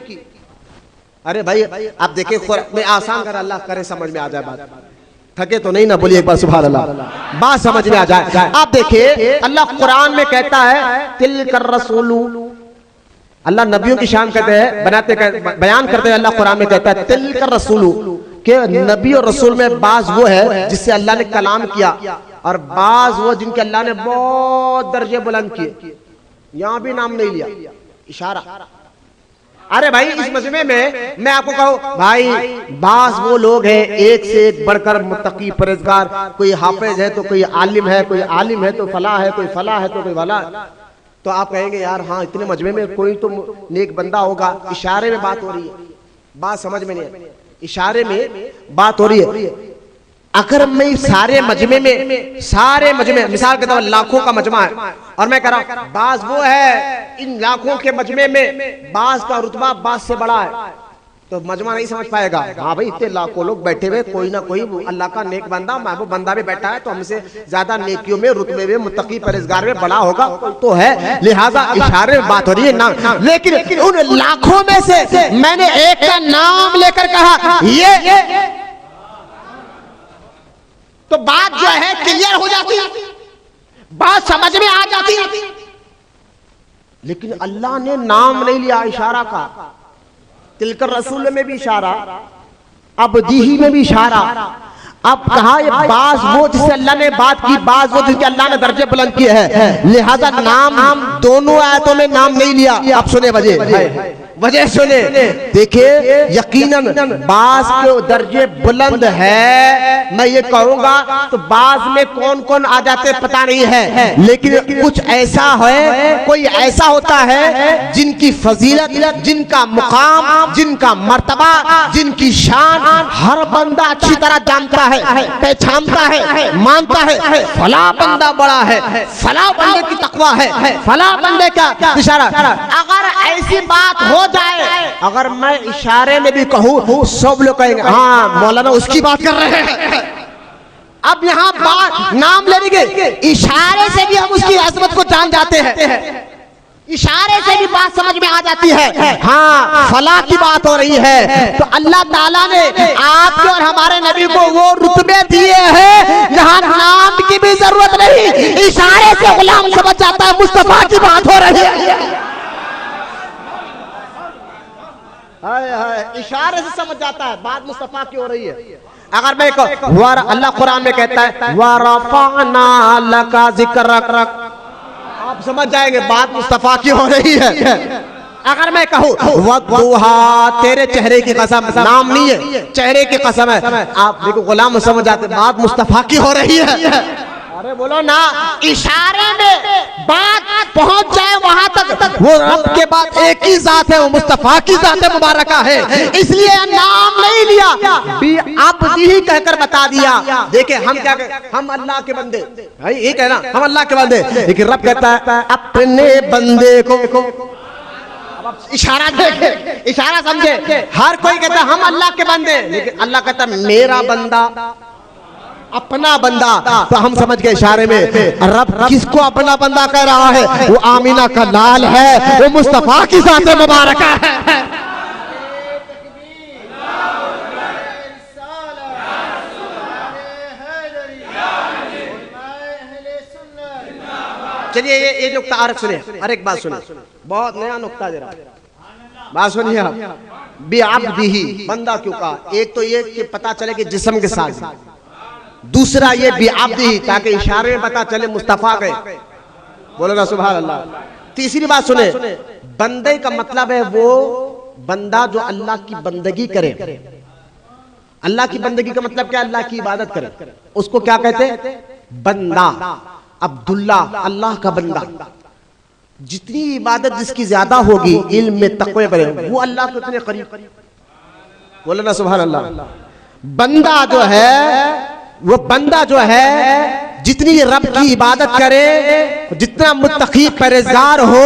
अरे भाई आप देखे, मैं आसान कर, अल्लाह करे समझ में आ जाए बात, थके तो नहीं ना, बोलिए एक बार सुभान अल्लाह, बात समझ में आ जाए। आप देखिए अल्लाह कुरान में कहता है तिलकर रसूलू, अल्लाह नबियों की शान कहते हैं, बयान करते हैं, अल्लाह कुरान में कहता है तिलकर रसूलू, के नबी और रसूल में बाज वो है जिससे अल्लाह ने कलाम किया, और बाज वो जिनके अल्लाह ने बहुत दर्जे बुलंद किए। यहां भी नाम नहीं लिया, इशारा। अरे भाई इस मजमे में मैं आपको कहूं भाई, बास वो लोग हैं एक से एक बढ़कर मुत्तकी परहेजगार, कोई हाफिज है तो कोई आलिम है, कोई आलिम है तो फला है, कोई फला है तो कोई वाला। तो आप कहेंगे यार हाँ इतने मजमे में कोई तो नेक बंदा होगा, इशारे में बात हो रही है, बात समझ में नहीं है, इशारे में बात हो रही है। अगर मैं सारे मजमे में मिसाल के तौर लाखों का मजमा है और मैं कह रहा हूं बाज वो है, इन लाखों के मजमे में बाज का रुतबा बाज से बड़ा है, तो मजमा नहीं समझ पाएगा। हाँ भाई इतने लाखों लोग बैठे हुए, कोई ना कोई अल्लाह का नेक बंदा, महबूब बंदा भी बैठा है, तो हमसे ज्यादा नेकियों में, रुतबे में, मुत्तकी परहेजगार में बड़ा होगा तो है, लिहाजा इशारे में बात हो रही है ना। लेकिन उन लाखों में से मैंने एक का नाम लेकर कहा ये, तो बात जो है क्लियर हो जाती, बात समझ में आ जाती। लेकिन अल्लाह ने नाम नहीं लिया, इशारा का। तिलकर रसूल में भी इशारा, अब्दीही में भी इशारा, अब कहा ये बाज वो जिससे अल्लाह ने बात की, बाज वो जिसके अल्लाह ने दर्जे बुलंद किए हैं, लिहाजा नाम दोनों आयतों में नाम नहीं लिया। अब सुने वजह सुने, देखिए यकीनन बाज के दर्जे बुलंद है, मैं ये कहूंगा तो बाज में कौन कौन आ जाते पता नहीं है, लेकिन कुछ ऐसा है, कोई ऐसा होता है जिनकी फजीलत, जिनका मुकाम, जिनका मर्तबा, जिनकी शान हर बंदा अच्छी तरह जानता है, पहचानता है, मानता है। फला बंदा बड़ा है, फला बंदे की तकवा है, फला बंदे का इशारा। अगर ऐसी बात हो जाए, अगर मैं इशारे में भी कहूं सब लोग कहेंगे हाँ मौलाना उसकी बात कर रहे हैं। अब यहाँ बात नाम लेंगे, इशारे से भी हम उसकी अजमत को जान जाते हैं, इशारे से भी बात समझ में आ जाती है, हाँ फला की बात हो रही है। तो अल्लाह ताला ने आपके और हमारे नबी को वो रुतबे दिए हैं जहाँ नाम की भी जरूरत नहीं, इशारे से गुलाम समझ जाता है मुस्तफा की बात हो रही है। इशारे से समझ जाता है बात मुस्तफा की हो रही है। अगर मैं अल्लाह कुरान में कहता है वरफ़अना लका ज़िक्रक, आप समझ जाएंगे बात मुस्तफा की हो रही है। अगर मैं कहूँ वद्दुहा, तेरे चेहरे की कसम, नाम नहीं है चेहरे की कसम है, आप देखो गुलाम समझ जाते बात मुस्तफा की हो रही है। अरे बोलो ना, इशारे में बात पहुंच जाए वहां तक, वो रब के बाद एक ही जात है, वो मुस्तफा की जात मुबारका है, इसलिए नाम नहीं लिया, आप ही कहकर बता दिया। देखे हम क्या हम अल्लाह के बंदे, ये कहना हम अल्लाह के बंदे, लेकिन रब कहता है अपने बंदे को, इशारा देखे, इशारा समझे, हर कोई कहता है हम अल्लाह के बंदे, लेकिन अल्लाह कहता है मेरा बंदा, अपना बंदा। तो हम समझ गए इशारे में रब किसको अपना बंदा कह रहा है, वो आमीना का लाल है, वो मुस्तफा की जात मुबारक है। चलिए ये नुक्ता आरक सुने, हर एक बात सुने, बहुत नया नुक्ता दे रहा, बात सुनिए आप। बिअब्दिही, बंदा क्यों कहा, एक तो ये कि पता चले कि जिस्म के साथ, दूसरा ये बिअब्दिही ताकि इशारे में पता चले मुस्तफा गए, बोलो ना सुभान अल्लाह। तीसरी बात सुने, बंदे का मतलब है वो बंदा जो अल्लाह की बंदगी करे। अल्लाह की बंदगी का मतलब क्या, अल्लाह की इबादत करे, उसको क्या कहते हैं, बंदा। अब्दुल्ला, अल्लाह का बंदा। जितनी इबादत जिसकी ज्यादा होगी, इल्म में तक़वे करे, वो अल्लाह के उतने करीब, बोलो ना सुभान अल्लाह। बंदा जो है, वो बंदा जो है जितनी रब की इबादत करे, जितना मुत्तकी परहेज़गार हो,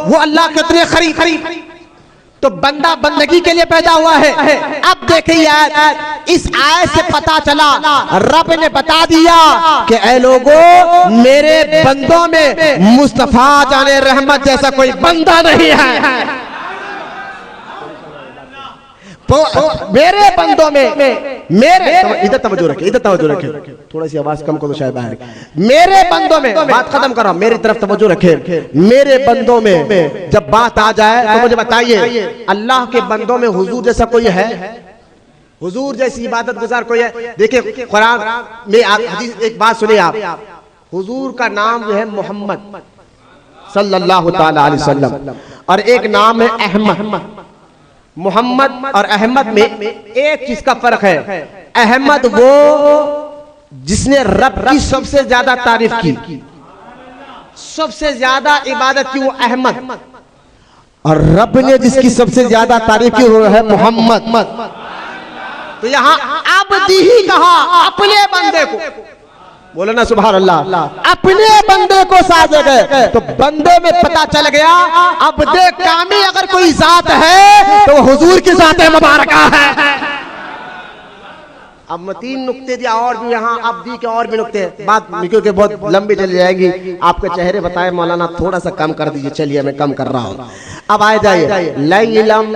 वो अल्लाह के उतने करीब। तो बंदा बंदगी के लिए पैदा हुआ है। अब देखिए इस आयत से पता चला, रब ने बता दिया कि ऐ लोगों, मेरे बंदों में मुस्तफा जाने रहमत जैसा कोई बंदा नहीं है। मेरे बंदों में, मेरे इधर तवज्जो रखे, इधर तवज्जो रखे, थोड़ा सी आवाज कम करो शायद बाहर। मेरे बंदों में, बात खत्म करो, मेरी तरफ तवज्जो रखे। मेरे बंदों में जब बात आ जाए तो मुझे बताइए, अल्लाह के बंदों में हुजूर जैसा कोई है, हुजूर जैसी इबादत गुजार कोई है? देखिए कुरान में हदीस, एक बात सुनिए आप, हुजूर का नाम जो है मोहम्मद सल्लल्लाहु ताला अलैहि वसल्लम, और एक नाम है अहमद। मोहम्मद और अहमद में एक चीज का फर्क है, अहमद वो जिसने रब की सबसे ज्यादा तारीफ की, सबसे ज्यादा इबादत की, वो अहमद, और रब ने जिसकी सबसे ज्यादा तारीफ की वो है मोहम्मद। तो यहाँ अब्दी ही कहा, अपने बंदे को, बोलो ना सुभान अल्लाह, अपने बंदे को साजे गए। तो बंदे में पता चल गया, अब्दे कामी अगर कोई जात है तो हुजूर की जात मुबारका है। अब मैं 3 नुक्ते दिया, और भी यहाँ अब्दी के और भी नुक्ते, बात क्योंकि बहुत लंबी चली जाएगी, आपके चेहरे बताए मौलाना थोड़ा सा कम कर दीजिए। चलिए मैं कम कर रहा हूँ। अब आए जाइए, लैलम,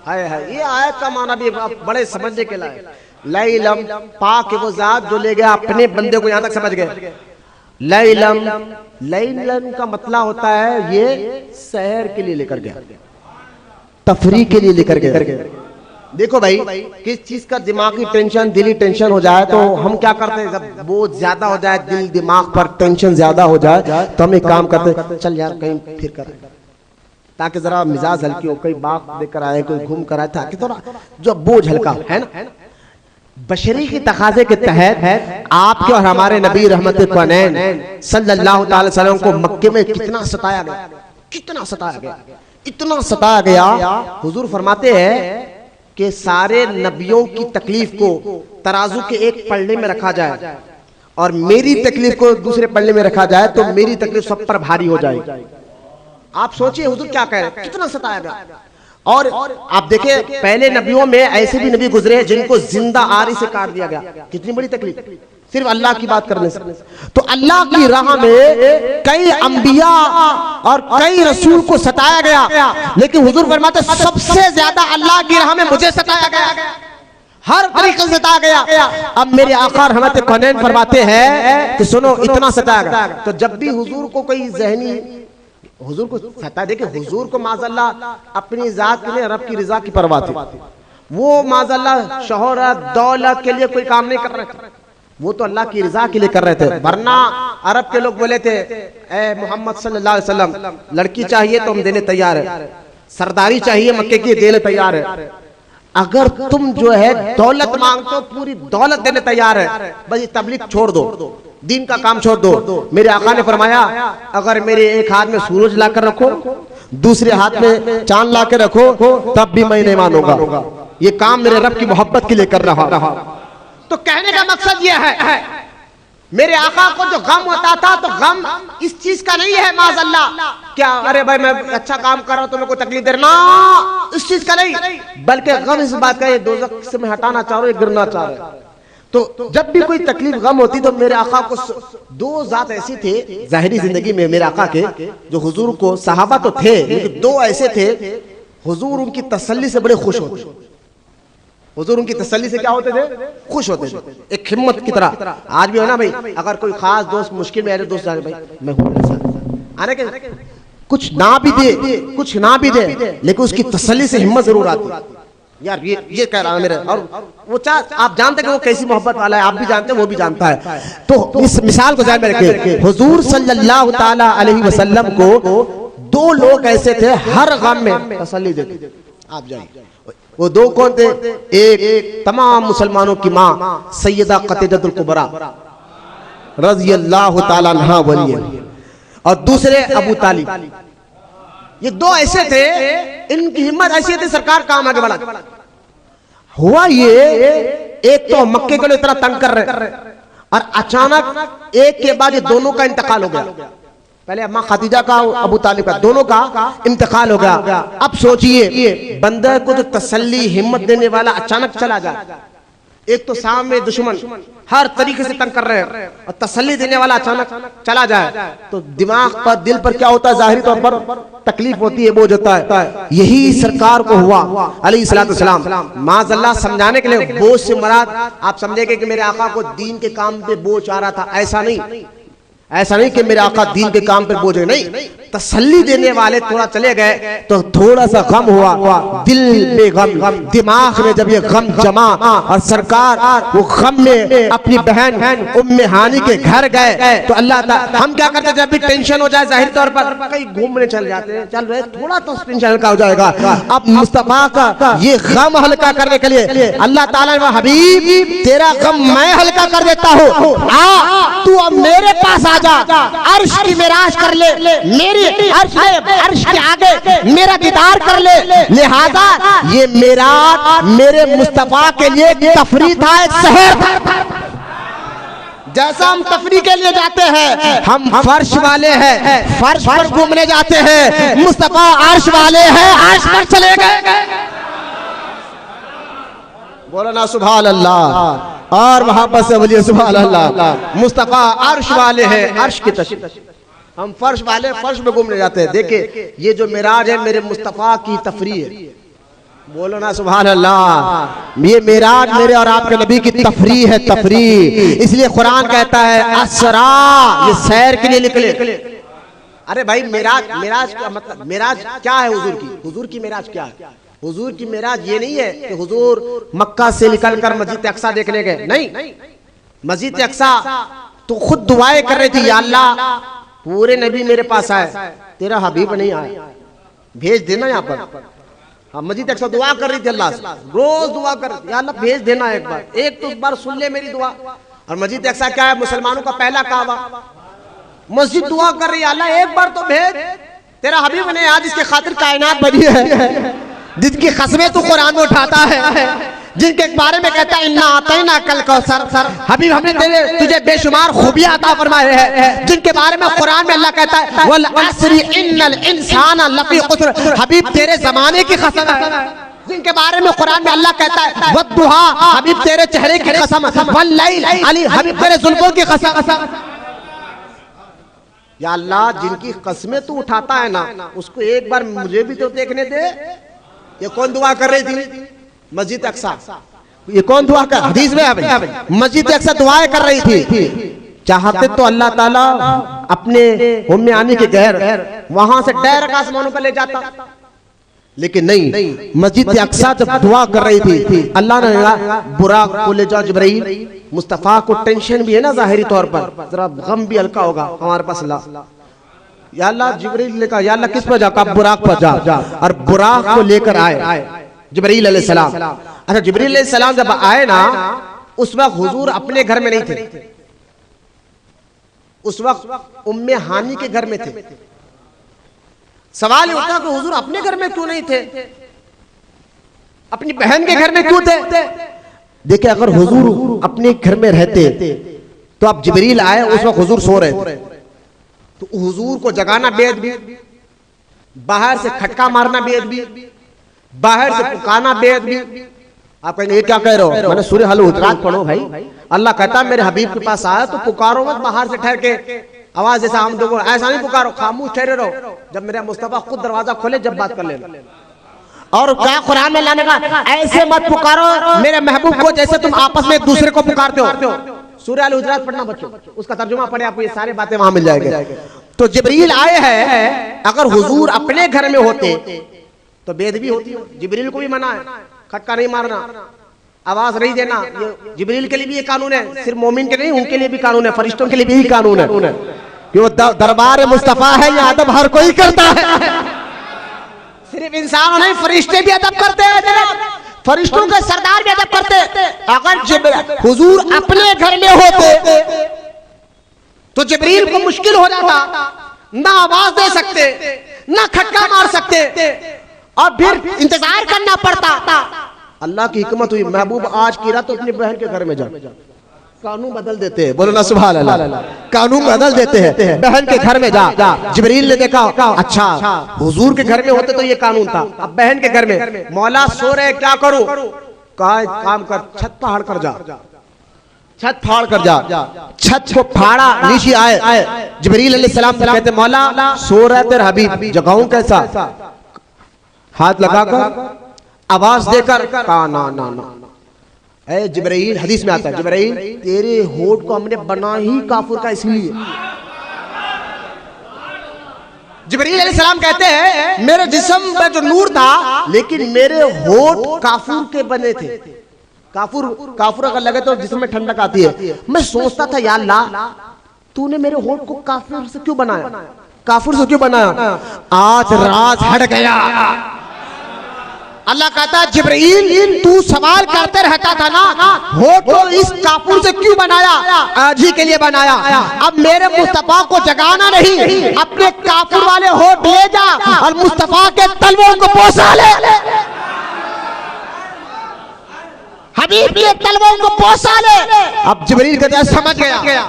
ये आयत का माना भी बड़े समझने के लायक। लैलम, पाक वो जात जो ले गया अपने बंदे को, यहां तक समझ गए। लैलम, लैलन का मतलब होता है ये शहर के लिए लेकर गया, तफरीह के लिए लेकर गया, देखो भाई, किस चीज का दिमागी टेंशन, दिली टेंशन हो जाए तो हम क्या करते हैं, जब बोझ ज्यादा हो जाए, दिल दिमाग पर टेंशन ज्यादा हो जाए तो हम एक काम करते हैं, चल यार कहीं फिर कर, ताकि जरा मिजाज हल्की हो, कोई बात लेकर आए, कोई घूम कर आए, ताकि थोड़ा जो बोझ हल्का है ना। बशरी की तकाजे के तहत आपके और हमारे नबी रहमत कौनैन सल्लल्लाहु अलैहि वसल्लम को मक्के में कितना सताया गया, कितना सताया गया, इतना सताया गया। हुजूर फरमाते हैं कि सारे नबियों की तकलीफ को तराजू के एक पल्ले में रखा जाए और मेरी तकलीफ को दूसरे पल्ले में रखा जाए तो मेरी तकलीफ सब पर भारी हो जाएगी। आप सोचिए हुजूर क्या कह रहे हैं, कितना सताया गया। और आप देखिए पहले नबियों में ऐसे भी नबी गुजरे हैं जिनको जिंदा आरी से काट दिया गया, कितनी बड़ी तकलीफ, सिर्फ अल्लाह की बात करने से। तो अल्लाह की राह में कई अंबिया और कई रसूल को सताया गया, लेकिन हुजूर फरमाते सबसे ज्यादा अल्लाह की राह में मुझे सताया गया, हर तरीके से सताया गया। अब मेरे आका रहमत कौनैन फरमाते हैं कि सुनो, इतना सताया गया। तो जब भी हुजूर को कोई जहनी, हुजूर को सता, देखिए हुजूर को माज़अल्लाह अपनी जात के लिए रब की रिजा की परवाह थी, वो माज़अल्लाह शोहरत दौलत के लिए कोई काम नहीं कर रहे थे, वो तो अल्लाह की रिजा के लिए कर रहे थे। वरना अरब के लोग बोले थे, ए मोहम्मद सल्लल्लाहु अलैहि वसल्लम, लड़की चाहिए तो हम देने तैयार है, सरदारी चाहिए मक्के की देने तैयार है, अगर तुम जो है दौलत मांगते हो पूरी दौलत देने तैयार है, बस ये तबलीग छोड़ दो, दीन का काम छोड़ दो। मेरे आका ने फरमाया, अगर मेरे एक हाथ में सूरज लाकर रखो, दूसरे हाथ में चांद लाकर रखो, तब भी मैं नहीं मानूंगा, ये काम मेरे रब की मोहब्बत के लिए कर रहा। तो कहने का मकसद ये है, मेरे आका को जो गम होता था तो गम इस चीज का नहीं है माज़अल्लाह, क्या अरे भाई मैं अच्छा काम कर रहा हूं तो मेरे को तकलीफ देना, इस चीज का नहीं, बल्कि गम इस बात का, ये दोज़ख से मैं हटाना चाह रहा हूं, गिरना चाह रहा हूं। तो जब भी कोई तकलीफ गम होती तो मेरे आका को, दो जात ऐसी थे जाहिरी जिंदगी में मेरे आका के, जो हुजूर को, सहाबा तो थे लेकिन दो ऐसे थे, हुजूर उनकी तसल्ली से बड़े खुश होते, हुजूर उनकी तसल्ली से क्या होते थे, खुश होते थे, एक हिम्मत की तरह। आज भी हो ना भाई, अगर कोई खास दोस्त मुश्किल में आ रहे, दोस्त आ भाई मैं हूं मेरे साथ, आने के कुछ ना भी दे, कुछ ना भी दे, लेकिन उसकी तसल्ली से हिम्मत जरूर आती, यार ये कह रहा है मेरे, और वो आप जानते हैं कि वो कैसी मोहब्बत वाला है, आप भी जानते हैं, वो भी जानता है। तो इस मिसाल को ध्यान में रखिए, हुजूर सल्लल्लाहु ताला अलैहि वसल्लम को दो लोग ऐसे थे हर गम में तसल्ली देते। आप जाइए, वो दो कौन थे, एक तमाम मुसलमानों की माँ सैयदा खदीजतुल कुबरा रज़ियल्लाहु ताला अन्हा वली, और दूसरे अबू तालिब। ये दो ऐसे थे, इनकी हिम्मत ऐसी थी, सरकार काम आगे बढ़ा। हुआ ये, एक तो मक्के को इतना तंग कर रहे और अचानक एक के बाद ये दोनों का इंतकाल हो गया, पहले अम्मा खदीजा का, अबू तालिब का, दोनों का इंतकाल हो गया। अब सोचिए बंदे को जो तसल्ली हिम्मत देने वाला अचानक चला जाए, एक तो सामने दुश्मन हर तरीके से तंग कर रहे हैं और तसल्ली देने वाला अचानक चला जाए, तो दिमाग पर, दिल पर क्या होता है, जाहिरी तौर पर तकलीफ होती है, बोझ होता है। यही सरकार को हुआ अलैहिस्सलातु वस्सलाम। माज़अल्लाह समझाने के लिए, बोझ से मुराद आप समझेंगे कि मेरे आका को दीन के काम पे बोझ आ रहा था, ऐसा नहीं, ऐसा नहीं कि मेरे आका दीन के काम पर बोझ है, नहीं, तसल्ली देने वाले थोड़ा चले गए तो थोड़ा सा गम हुआ, दिल में गम, दिमाग में जब ये गम जमा, और सरकार वो गम में अपनी बहन उम्मे हानी के घर गए, तो अल्लाह ताला, हम क्या करते, जब भी टेंशन हो जाए जाहिर तौर पर कहीं घूमने चल जाते हैं, चल रहे थोड़ा तो टेंशन हल्का हो जाएगा। अब मुस्तफा का ये गम हल्का करने के लिए अल्लाह ताला ने, हबीब तेरा गम मैं हल्का कर देता हूँ, आ तू अब मेरे पास आ जा, अर्श की मेराज कर ले, मेरी अर्श के आगे मेरा दीदार कर ले। लिहाजा ये मेराज मेरे मुस्तफा के लिए तफरी था, एक शहर था। जैसा हम तफरी के लिए जाते हैं, हम फर्श वाले हैं, फर्श पर घूमने जाते हैं, मुस्तफा अर्श वाले हैं, अर्श पर चले गए। बोलो ना सुभान अल्लाह, और मोहब्बत से बोलिए सुभान अल्लाह। मुस्तफा अर्श वाले हैं, अर्श की तशरीफ, हम फर्श वाले, फर्श में घूमने जाते हैं। देखिए ये जो मेराज है मेरे मुस्तफा की तफरी है, बोलो ना सुभान अल्लाह। ये मेराज मेरे और आपके नबी की तफरी है, तफरी। इसलिए कुरान कहता है असरा, ये सैर के लिए निकले। अरे भाई मेराज, मेराज का मतलब, मेराज क्या है हुजूर की, हुजूर की मेराज क्या है? हुजूर की मेराज ये नहीं है कि हुजूर मक्का से निकलकर मस्जिद अक्सा देखने गए, नहीं। मस्जिद अक्सा तो खुद दुआएं कर रही थी, या अल्लाह पूरे नबी मेरे पास आए, तेरा हबीब नहीं आया, भेज देना यहाँ पर। हाँ, मस्जिद अक्सा दुआ कर रही थी अल्लाह से, रोज दुआ कर, या अल्लाह भेज देना एक बार, एक तो बार सुन ले मेरी दुआ। और मस्जिद अक्सा क्या है? मुसलमानों का पहला काबा। मस्जिद दुआ कर रही है, अल्लाह एक बार तो भेज, तेरा हबीब नहीं आया जिसके खातिर कायनात बनी है, जिसकी कसमें तू कुरान में उठाता है, जिनके बारे में कहता है इन्ना आतैना कल कौसर, हबीब हमने तुझे बेशुमार खूबियां अता फरमाए हैं, जिनके बारे में कुरान में अल्लाह कहता है वल अस्री इन्नल इंसाना लफी खुस्र, हबीब तेरे जमाने की कसम है, जिनके बारे में कुरान में अल्लाह कहता है वद्दुहा, हबीब तेरे चेहरे की कसम, वल लैल अली, हबीब तेरे जुल्फों की कसम। या अल्लाह जिनकी कसमें तू उठाता है ना, उसको एक बार मुझे भी तो देखने दे। ये कौन दुआ कर रही थी? मस्जिद अक्सा। ये कौन दुआ कर? हदीस में है मस्जिद अक्सा दुआएं कर रही थी। चाहते तो अल्लाह ताला अपने उम्मे आने के घर वहां से डायरेक्ट आसमानों पर ले जाता, लेकिन नहीं, मस्जिद अक्सा जब दुआ कर रही थी अल्लाह ने कहा बुराक को ले जाओ जिब्राइल, मुस्तफा को टेंशन भी है ना जाहिरी तौर पर, जरा गम भी हल्का होगा हमारे पास ला। या अल्लाह जिब्राइल ने कहा या अल्लाह किस पर जाओ? बुराक पर जा, और बुराक को लेकर आए जिब्राइल अलैहिस्सलाम। अच्छा, जिब्राइल अलैहिस्सलाम जब आए ना, उस वक्त हुजूर अपने घर में नहीं थे, उस वक्त उम्मे हानी के घर में थे। सवाल ये उठा कि हुजूर अपने घर में क्यों नहीं थे, अपनी बहन के घर में क्यों थे? देखिए, अगर हुजूर अपने घर में रहते तो अब जिब्रील आए, उस वक्त हुजूर सो रहे थे, तो हुजूर को जगाना बेद भी, बाहर से खटका मारना बेद भी, बाहर से पुकारना बेद भी। आप कहेंगे ये क्या कह रहे हो? मैंने सूरह अल हुजरात पढ़ो भाई, अल्लाह कहता है मेरे हबीब के पास आया तो पुकारो मत बाहर से ठहर के, आवाज जैसा हम लोगों ऐसा नहीं पुकारो, खामोश ठहरे रहो, जब मेरा मुस्तफा खुद दरवाजा खोले जब बात कर लेना। और क्या कुरान में लाने का ऐसे मत पुकारो मेरे महबूब को जैसे तुम आपस में एक दूसरे को पुकारते हो। सूरह अल हुजरात पढ़ना बच्चों, उसका तर्जुमा पढ़े, आपको ये सारी बातें वहां मिल जाएंगे। तो जिब्रील आए हैं, अगर हुजूर अपने घर में होते तो बेद भी होती। जिब्रील को भी मना है खटका नहीं मारना, आवाज नहीं देना, ये जिब्रील के लिए भी ये कानून है, सिर्फ मोमिन के नहीं, उनके लिए भी कानून है, फरिश्तों के लिए भी कानून है। वो दरबार मुस्तफा है, ये अदब हर कोई करता है, सिर्फ इंसान नहीं, फरिश्ते भी अदब करते हैं, फरिश्तों के सरदार भी अदब करते। अगर हुजूर अपने घर में होते तो जिब्रील को मुश्किल हो जाता, ना आवाज दे सकते, ना खटका मार सकते, और फिर इंतजार करना पड़ता। अल्लाह की हिकमत हुई, महबूब आज की रात तो अपनी बहन के घर में जा, कानून बदल देते हैं, बोलो ना सुभान अल्लाह, कानून बदल देते हैं, बहन के घर में जा। जिब्रील ने देखा अच्छा हुजूर के घर में होते तो ये कानून था, अब बहन के घर में, मौला सो रहे क्या करूं? कहा काम कर, छत फाड़ कर जा, छत फाड़ कर जा। छत को फाड़ा, नीचे आए जिब्रील अलैहिस्सलाम कहते मौला सो रहे तेरे हबीब, जगाऊं कैसा? हाथ लगाकर आवाज देकर कहा ना ना ना, ऐ जिब्राइल, हदीस में आता है जिब्राइल तेरे होठ को हमने बना ही काफुर का इसलिए। जिब्राइल अलैहिस्सलाम कहते हैं मेरे जिस्म में जो नूर था, लेकिन मेरे होठ काफुर के बने थे। काफुर अगर लगे तो जिस्म में ठंडक आती है। मैं सोचता था या अल्लाह तूने मेरे होठ को काफिर से क्यों बनाया, काफिर से क्यों बनाया? आज राज हट गया। अल्लाह कहता है जिब्रील तू सवाल करते रहता था ना, होठ को इस काफिर से क्यों बनाया? आज ही के लिए बनाया। अब मेरे मुस्तफा को जगाना नहीं, अपने काफिर वाले होठ ले जा और मुस्तफा के तलवों को पोसा ले, हबीब के तलवों को पोसा ले। अब जिब्रील कहता है समझ गया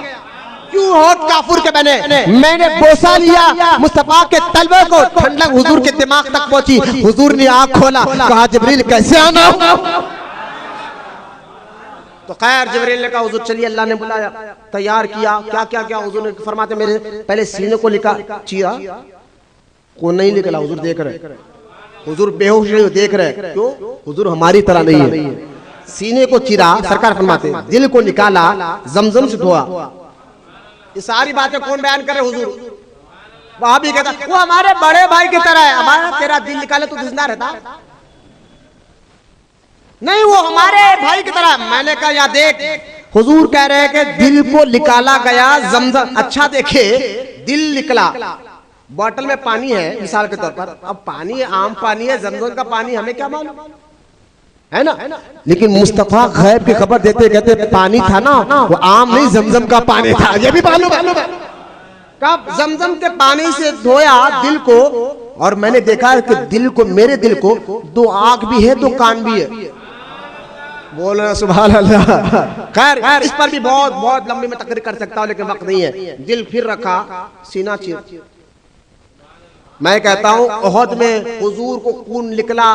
क्यों होठ काफिर के बने, मैंने बोसा लिया मुस्तफा के तलवे को, ठंडक हुजूर के दिमाग तक पहुंची। हुजूर ने आंख खोला, कहा जिब्रील कैसे आना? तो खैर जिब्रील ने कहा हुजूर चलिए, अल्लाह ने बुलाया, तैयार किया, क्या क्या क्या हुजूर ने फरमाते मेरे पहले सीने को लिखा, चिया को नहीं निकला, हुजूर देख रहे, हुजूर बेहोश नहीं देख रहे, क्यों? हुजूर हमारी तरह नहीं है। सीने को चिरा, सरकार फरमाते दिल को निकाला, जमजम से धोआ। ये सारी बातें कौन बयान करे? हुजूर। वहां भी कहता वो हमारे बड़े भाई की तरह है, हमारा तेरा दिल निकाले तो जिंदा रहता। नहीं, वो हमारे भाई की तरह। मैंने कहा या देख, हुजूर कह रहे हैं कि दिल को निकाला गया जमजम। अच्छा देखे, दिल निकला, बोतल में पानी है मिसाल के तौर पर, अब पानी आम पानी है, जमजम का पानी हमें क्या मालूम, है ना। लेकिन मुस्तफा गैब की खबर देते कहते पानी था ना, वो आम नहीं जमजम का पानी था, ये भी मालूम है। कब जमजम के पानी से धोया दिल को, और मैंने देखा कि दिल को, मेरे दिल को 2 आंख भी है, 2 कान भी है। बोल रहे सुभान अल्लाह। खैर, इस पर भी बहुत बहुत लंबी में तकरीर कर सकता हूं, लेकिन वक्त नहीं है। दिल फिर रखा, सीना चीर। मैं कहता हूं ओहद में हुजूर को खून निकला,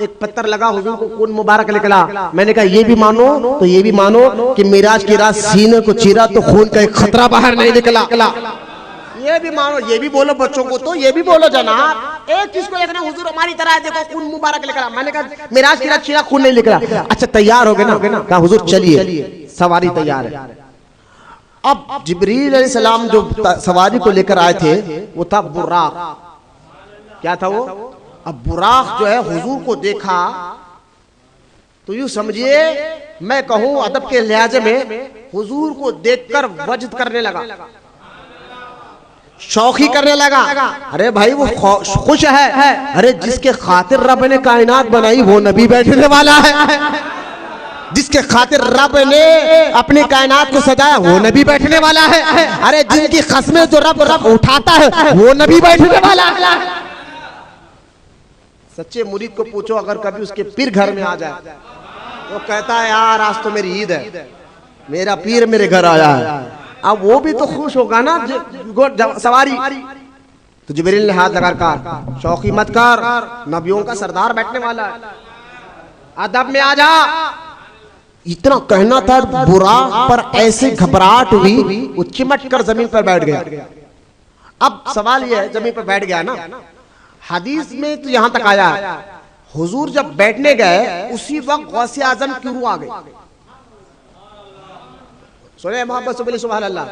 एक पत्थर लगा, हुजूर को खून मुबारक निकला। मैंने कहा ये भी मानो तो ये भी मानो कि मिराज की रात सीने को चीरा तो खून का एक खतरा बाहर नहीं निकला। ये भी मानो, ये भी बोलो बच्चों को, तो ये भी बोलो जनाब। एक चीज को देखना, हुजूर हमारी तरह है, देखो खून मुबारक निकला। मैंने कहा मिराज की रात चीरा, खून नहीं निकला। अच्छा तैयार हो गए ना? कहा हुजूर चलिए, सवारी तैयार है। अब जिब्रील अलैहिस्सलाम जो सवारी को लेकर आए थे वो था बुराक। क्या था वो? अब बुराक जो है हुजूर को देखा तो यूं समझिए, मैं कहूं अदब के लिहाजे में, हुजूर को देखकर वजद करने लगा, शौकी करने लगा। अरे भाई वो खुश है, अरे जिसके खातिर रब ने कायनात बनाई वो नबी बैठने वाला है, जिसके खातिर रब ने अपनी कायनात को सजाया वो नबी बैठने वाला है। अरे जिनकी कसमें जो रब उठाता है वो नबी बैठने वाला है। सच्चे मुरीद को पूछो, अगर कभी उसके पीर घर में आ जाए, वो कहता है यार आज तो मेरी ईद है, मेरा पीर मेरे घर आया है। अब वो भी तो खुश होगा ना सवारी। तो जिब्रील ने हाथ लगा कर, शौकी मत कर, नबियों का सरदार बैठने वाला है, अदब में आ जा। इतना कहना था, बुराक पर ऐसे घबराहट हुई, वो चिमट कर जमीन पर बैठ गया। अब सवाल यह है, जमीन पर बैठ गया ना, हदीस में तो यहां तक आया है, हुजूर जब बैठने गए उसी वक्त गौसे आजम की रूह आ गई। सुने मोहब्बत से बोले सुभान अल्लाह।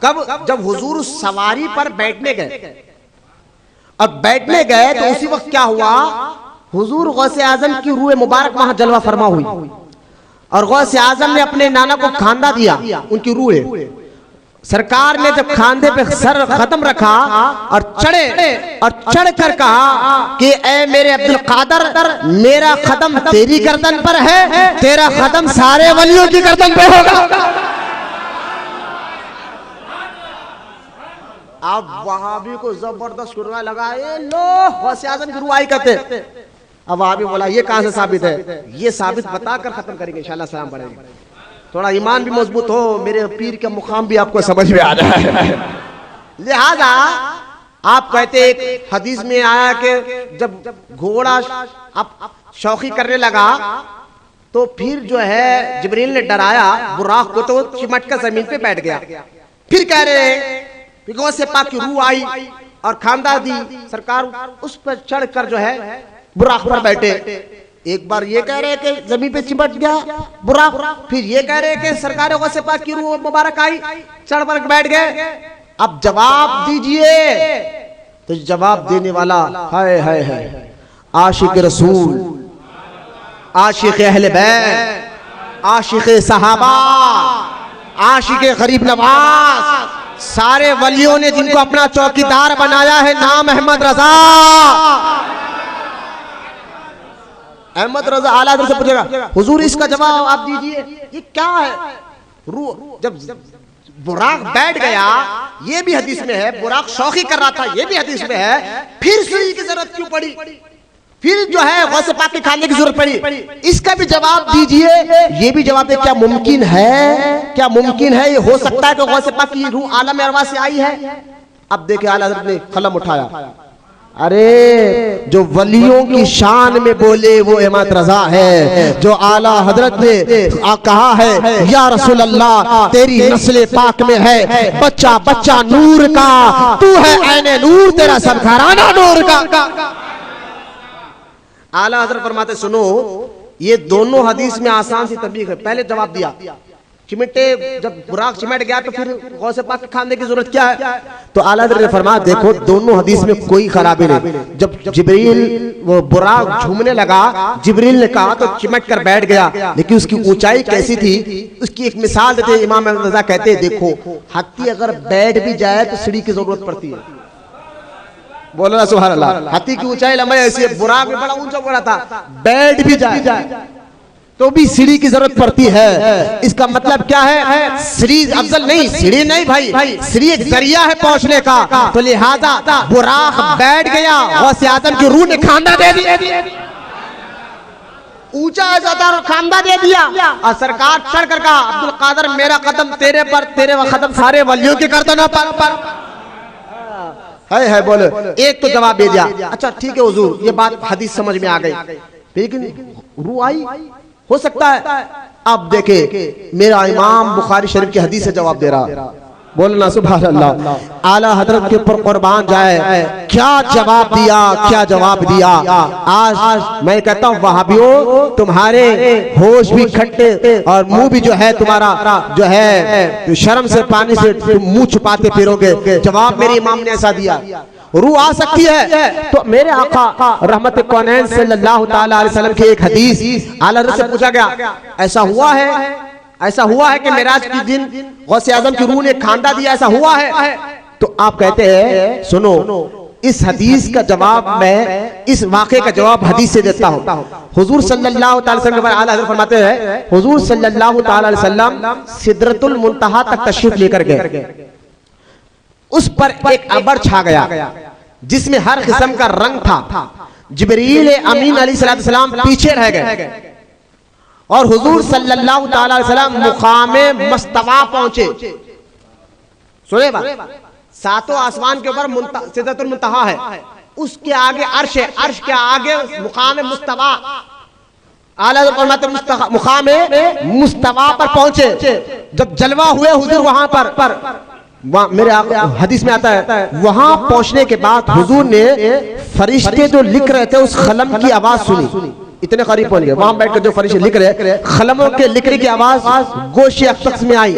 कब? जब हुजूर सवारी पर बैठने गए। अब बैठने गए तो उसी वक्त क्या हुआ, हुजूर गौसे आजम की रूह मुबारक वहां जलवा फरमा हुई, और गौसे आजम ने अपने नाना को खांदा दिया, उनकी रूह। सरकार ने जब खांधे पे सर खत्म रखा और चढ़ कर कहा कि ए मेरे अब्दुल कादर, मेरा कदम तेरी गर्दन पर है, तेरा कदम सारे वलियों की गर्दन पे होगा। अब वहाबी को जबरदस्त शुरुआ लगा, ये लो गौसे आजम की रूह आई कहते। अब वहाबी बोला ये कहां से साबित है? ये साबित बताकर खत्म करेंगे इंशाल्लाह, सलाम पढ़ेंगे। थोड़ा ईमान भी मजबूत हो, मेरे पीर का मुकाम भी आपको समझ में आ रहा है। लिहाजा आप कहते, एक हदीस में आया कि जब घोड़ा आप शौकी करने लगा तो फिर जो है जिब्रील ने डराया बुराक को, तो चिमट कर जमीन पे बैठ गया। फिर कह रहे हैं गौसे पाक की रूह आई और खांदा दी, सरकार उस पर चढ़कर जो है बुराक पर बैठे। एक बार ये कह रहे कि जमीन पे चिमट गया बुराक, फिर ये कह रहे कि सरकार गौसे पाक की रूह मुबारक आई, चढ़ पर बैठ गए। अब जवाब दीजिए। तो जवाब देने वाला है आशिक रसूल, आशिक अहले बैत, आशिक सहाबा, आशिक गरीब नवाज, सारे वलियों ने जिनको अपना चौकीदार बनाया है, नाम अहमद रजा। अहमद रजा आला से पूछेगा हुजूर इसका जवाब आप दीजिए, ये क्या है? रूह जब बुराक बैठ गया, ये भी हदीस में है, बुराक शौकी कर रहा था, ये भी हदीस में है, फिर सुई की जरूरत क्यों पड़ी? फिर जो है गौसे पाक के खाने की जरूरत पड़ी, इसका भी जवाब दीजिए। ये भी जवाब दे, क्या मुमकिन है? क्या मुमकिन है? ये हो सकता है कि गौसे पाक की रूह आलम अरवा से आई है? अब देखिए आला हज़रत ने कलम उठाया, अरे जो वलियों की शान में बोले वो अहमद रजा है, जो आला हजरत ने कहा है या रसूल अल्लाह तेरी नस्ल पाक में है बच्चा बच्चा नूर का, तू है ऐने नूर, तेरा सब घराना नूर का। आला हजरत फरमाते सुनो, ये दोनों हदीस में आसान सी तबलीग है। पहले जवाब दिया चिमटे जब बुराक चिमट गया तो फिर गौसे पाक के खाने की जरूरत क्या है? तो आला हज़रत ने फरमाया देखो दोनों हदीस में कोई खराबी नहीं। जब जिब्रील वो बुराक झूमने लगा, जिब्रील ने कहा तो चिमट कर बैठ गया, लेकिन उसकी ऊंचाई कैसी थी उसकी एक मिसाल देते इमाम अहमद रज़ा कहते हैं देखो हाथी अगर बैठ भी जाए तो सीढ़ी की जरूरत पड़ती है। बोलो ना सुभान अल्लाह। हाथी की ऊंचाई लंबाई ऐसी है, बुराक में बड़ा ऊंचा बोला था, बैठ भी जाए तो भी सीढ़ी की जरूरत पड़ती है। इसका मतलब क्या है? सीढ़ी अफजल नहीं, सीढ़ी नहीं भाई, सीढ़ी एक जरिया है पहुंचने का। तो लिहाजा बुराक बैठ गया, गौसे आज़म की रूह ने खांदा दे दिया, ऊंचा जाता और खांदा दे दिया, और सरकार चढ़ कर कहा अब्दुल कादर मेरा कदम तेरे पर, तेरे कदम सारे वलियों के गर्दनों पर। है बोले एक तो जवाब दे दिया, अच्छा ठीक है हुजूर ये बात हदीस समझ में आ गई, लेकिन रूह आई हो सकता है। अब देखे मेरा इमाम बुखारी शरीफ की हदीस से जवाब दे रहा, बोलना सुभान अल्लाह। आला हजरत के ऊपर कुर्बान जाए, क्या जवाब दिया, क्या जवाब दिया। आज मैं कहता हूँ वहाबियों तुम्हारे होश भी खट्टे और मुंह भी जो है तुम्हारा जो है शर्म से पानी से तुम मुंह छुपाते फिरोगे। जवाब मेरे इमाम ने ऐसा दिया। रूह आ सकती है तो मेरे आका रहमत कौनैन सल्लल्लाहु ताला अलैहि वसल्लम की एक हदीस आला हज़रत से पूछा गया ऐसा हुआ है कि मेराज के दिन गौसे आज़म की रूह ने खांदा दिया, ऐसा हुआ है? तो आप कहते हैं सुनो इस हदीस का जवाब मैं इस वाक़े का जवाब हदीस से देता हूँ। हुजूर सल्लल्लाहु ताला अलैहि वसल्लम आला हज़रत फरमाते हैं हुजूर सल्लल्लाहु ताला अलैहि वसल्लम सिदरतुल मुंतहा तक तशरीफ लेकर गए, उस पर एक अबर छा गया जिसमें हर किस्म का रंग था। जिब्रील अमीन अलैहिस्सलाम पीछे रह गए और हुजूर सल्लल्लाहु ताला अलैहि वसल्लम मुकामे मस्तवा पहुंचे। सुने बात, सातों आसमान के ऊपर सिदरतुल मुंतहा है, उसके आगे अर्श है, अर्श के आगे मुकामे मुस्तवा, आला मुकामे मुस्तवा पर पहुंचे। जब जलवा हुए हुजूर वहां पर मेरे हदीस में आता है वहां पहुंचने के बाद हुजूर ने फरिश्ते जो लिख रहे थे उस कलम की आवाज सुनी, इतने करीब पहुंच गए, वहां बैठकर जो फरिश्ते लिख रहे कलमों के लिखने की आवाज गोशे अक्स में आई।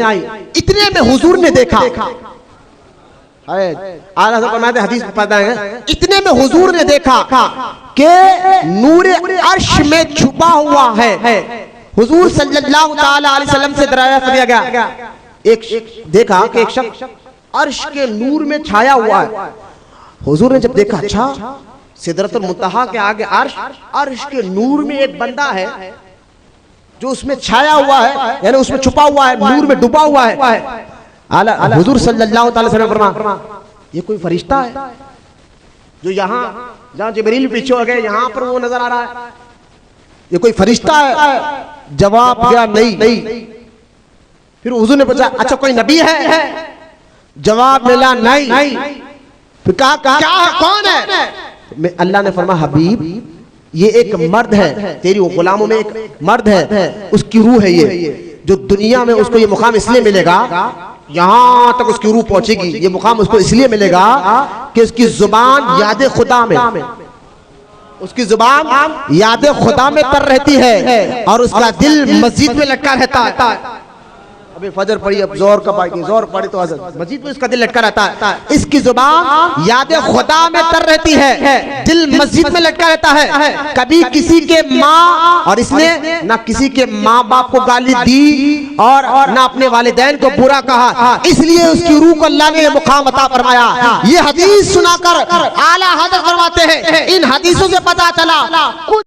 इतने में हुजूर ने देखा, हदीस पता है, इतने में हुजूर ने देखा कि नूरे अर्श में छुपा हुआ है। हुजूर सल्लल्लाहु ताला अलैहि वसल्लम से दरियाफ्त किया गया, एक देखा कि एक शख्स अर्श के नूर में छाया हुआ है। हुजूर ने जब देखा अच्छा सिदरतुल मुंतहा के आगे अर्श, अर्श के नूर में एक बंदा है जो उसमें छाया हुआ है, यानी उसमें छुपा हुआ है, नूर में डूबा हुआ है। आला हुजूर सल्लल्लाहु अलैहि वसल्लम फरमाया ये कोई फरिश्ता है जो यहाँ जहाँ जिब्रील पीछे हो गए यहाँ पर वो नजर आ रहा है, ये कोई फरिश्ता है? जवाब दिया नहीं। फिर हुजूर ने पूछा अच्छा कोई नबी है? जवाब मिला नहीं। फिर कहा कौन है? अल्लाह ने फरमाया हबीब ये एक मर्द है, तेरी गुलामों में एक मर्द है, उसकी रूह है ये, जो दुनिया में उसको ये मुकाम इसलिए मिलेगा, यहां तक उसकी रूह पहुंचेगी, ये मुकाम उसको इसलिए मिलेगा कि उसकी जुबान याद खुदा में, उसकी जुबान याद खुदा में तर रहती है और उसका दिल मस्जिद में लटका रहता है। अभी फजर पड़ी, अब जोर कब आएगी, जोर पड़ी तो मस्जिद में इसका दिल लटका रहता है। इसकी जुबान याद खुदा में तर रहती है, दिल मस्जिद में लटका रहता है। कभी किसी के माँ, और इसने ना किसी के माँ बाप को गाली दी और ना अपने वालिदैन को बुरा कहा, इसलिए उसकी रूह को अल्लाह ने मुकाम अता फरमाया। ये हदीस सुनाकर आला हज़रत फरमाते हैं इन हदीसों से पता चला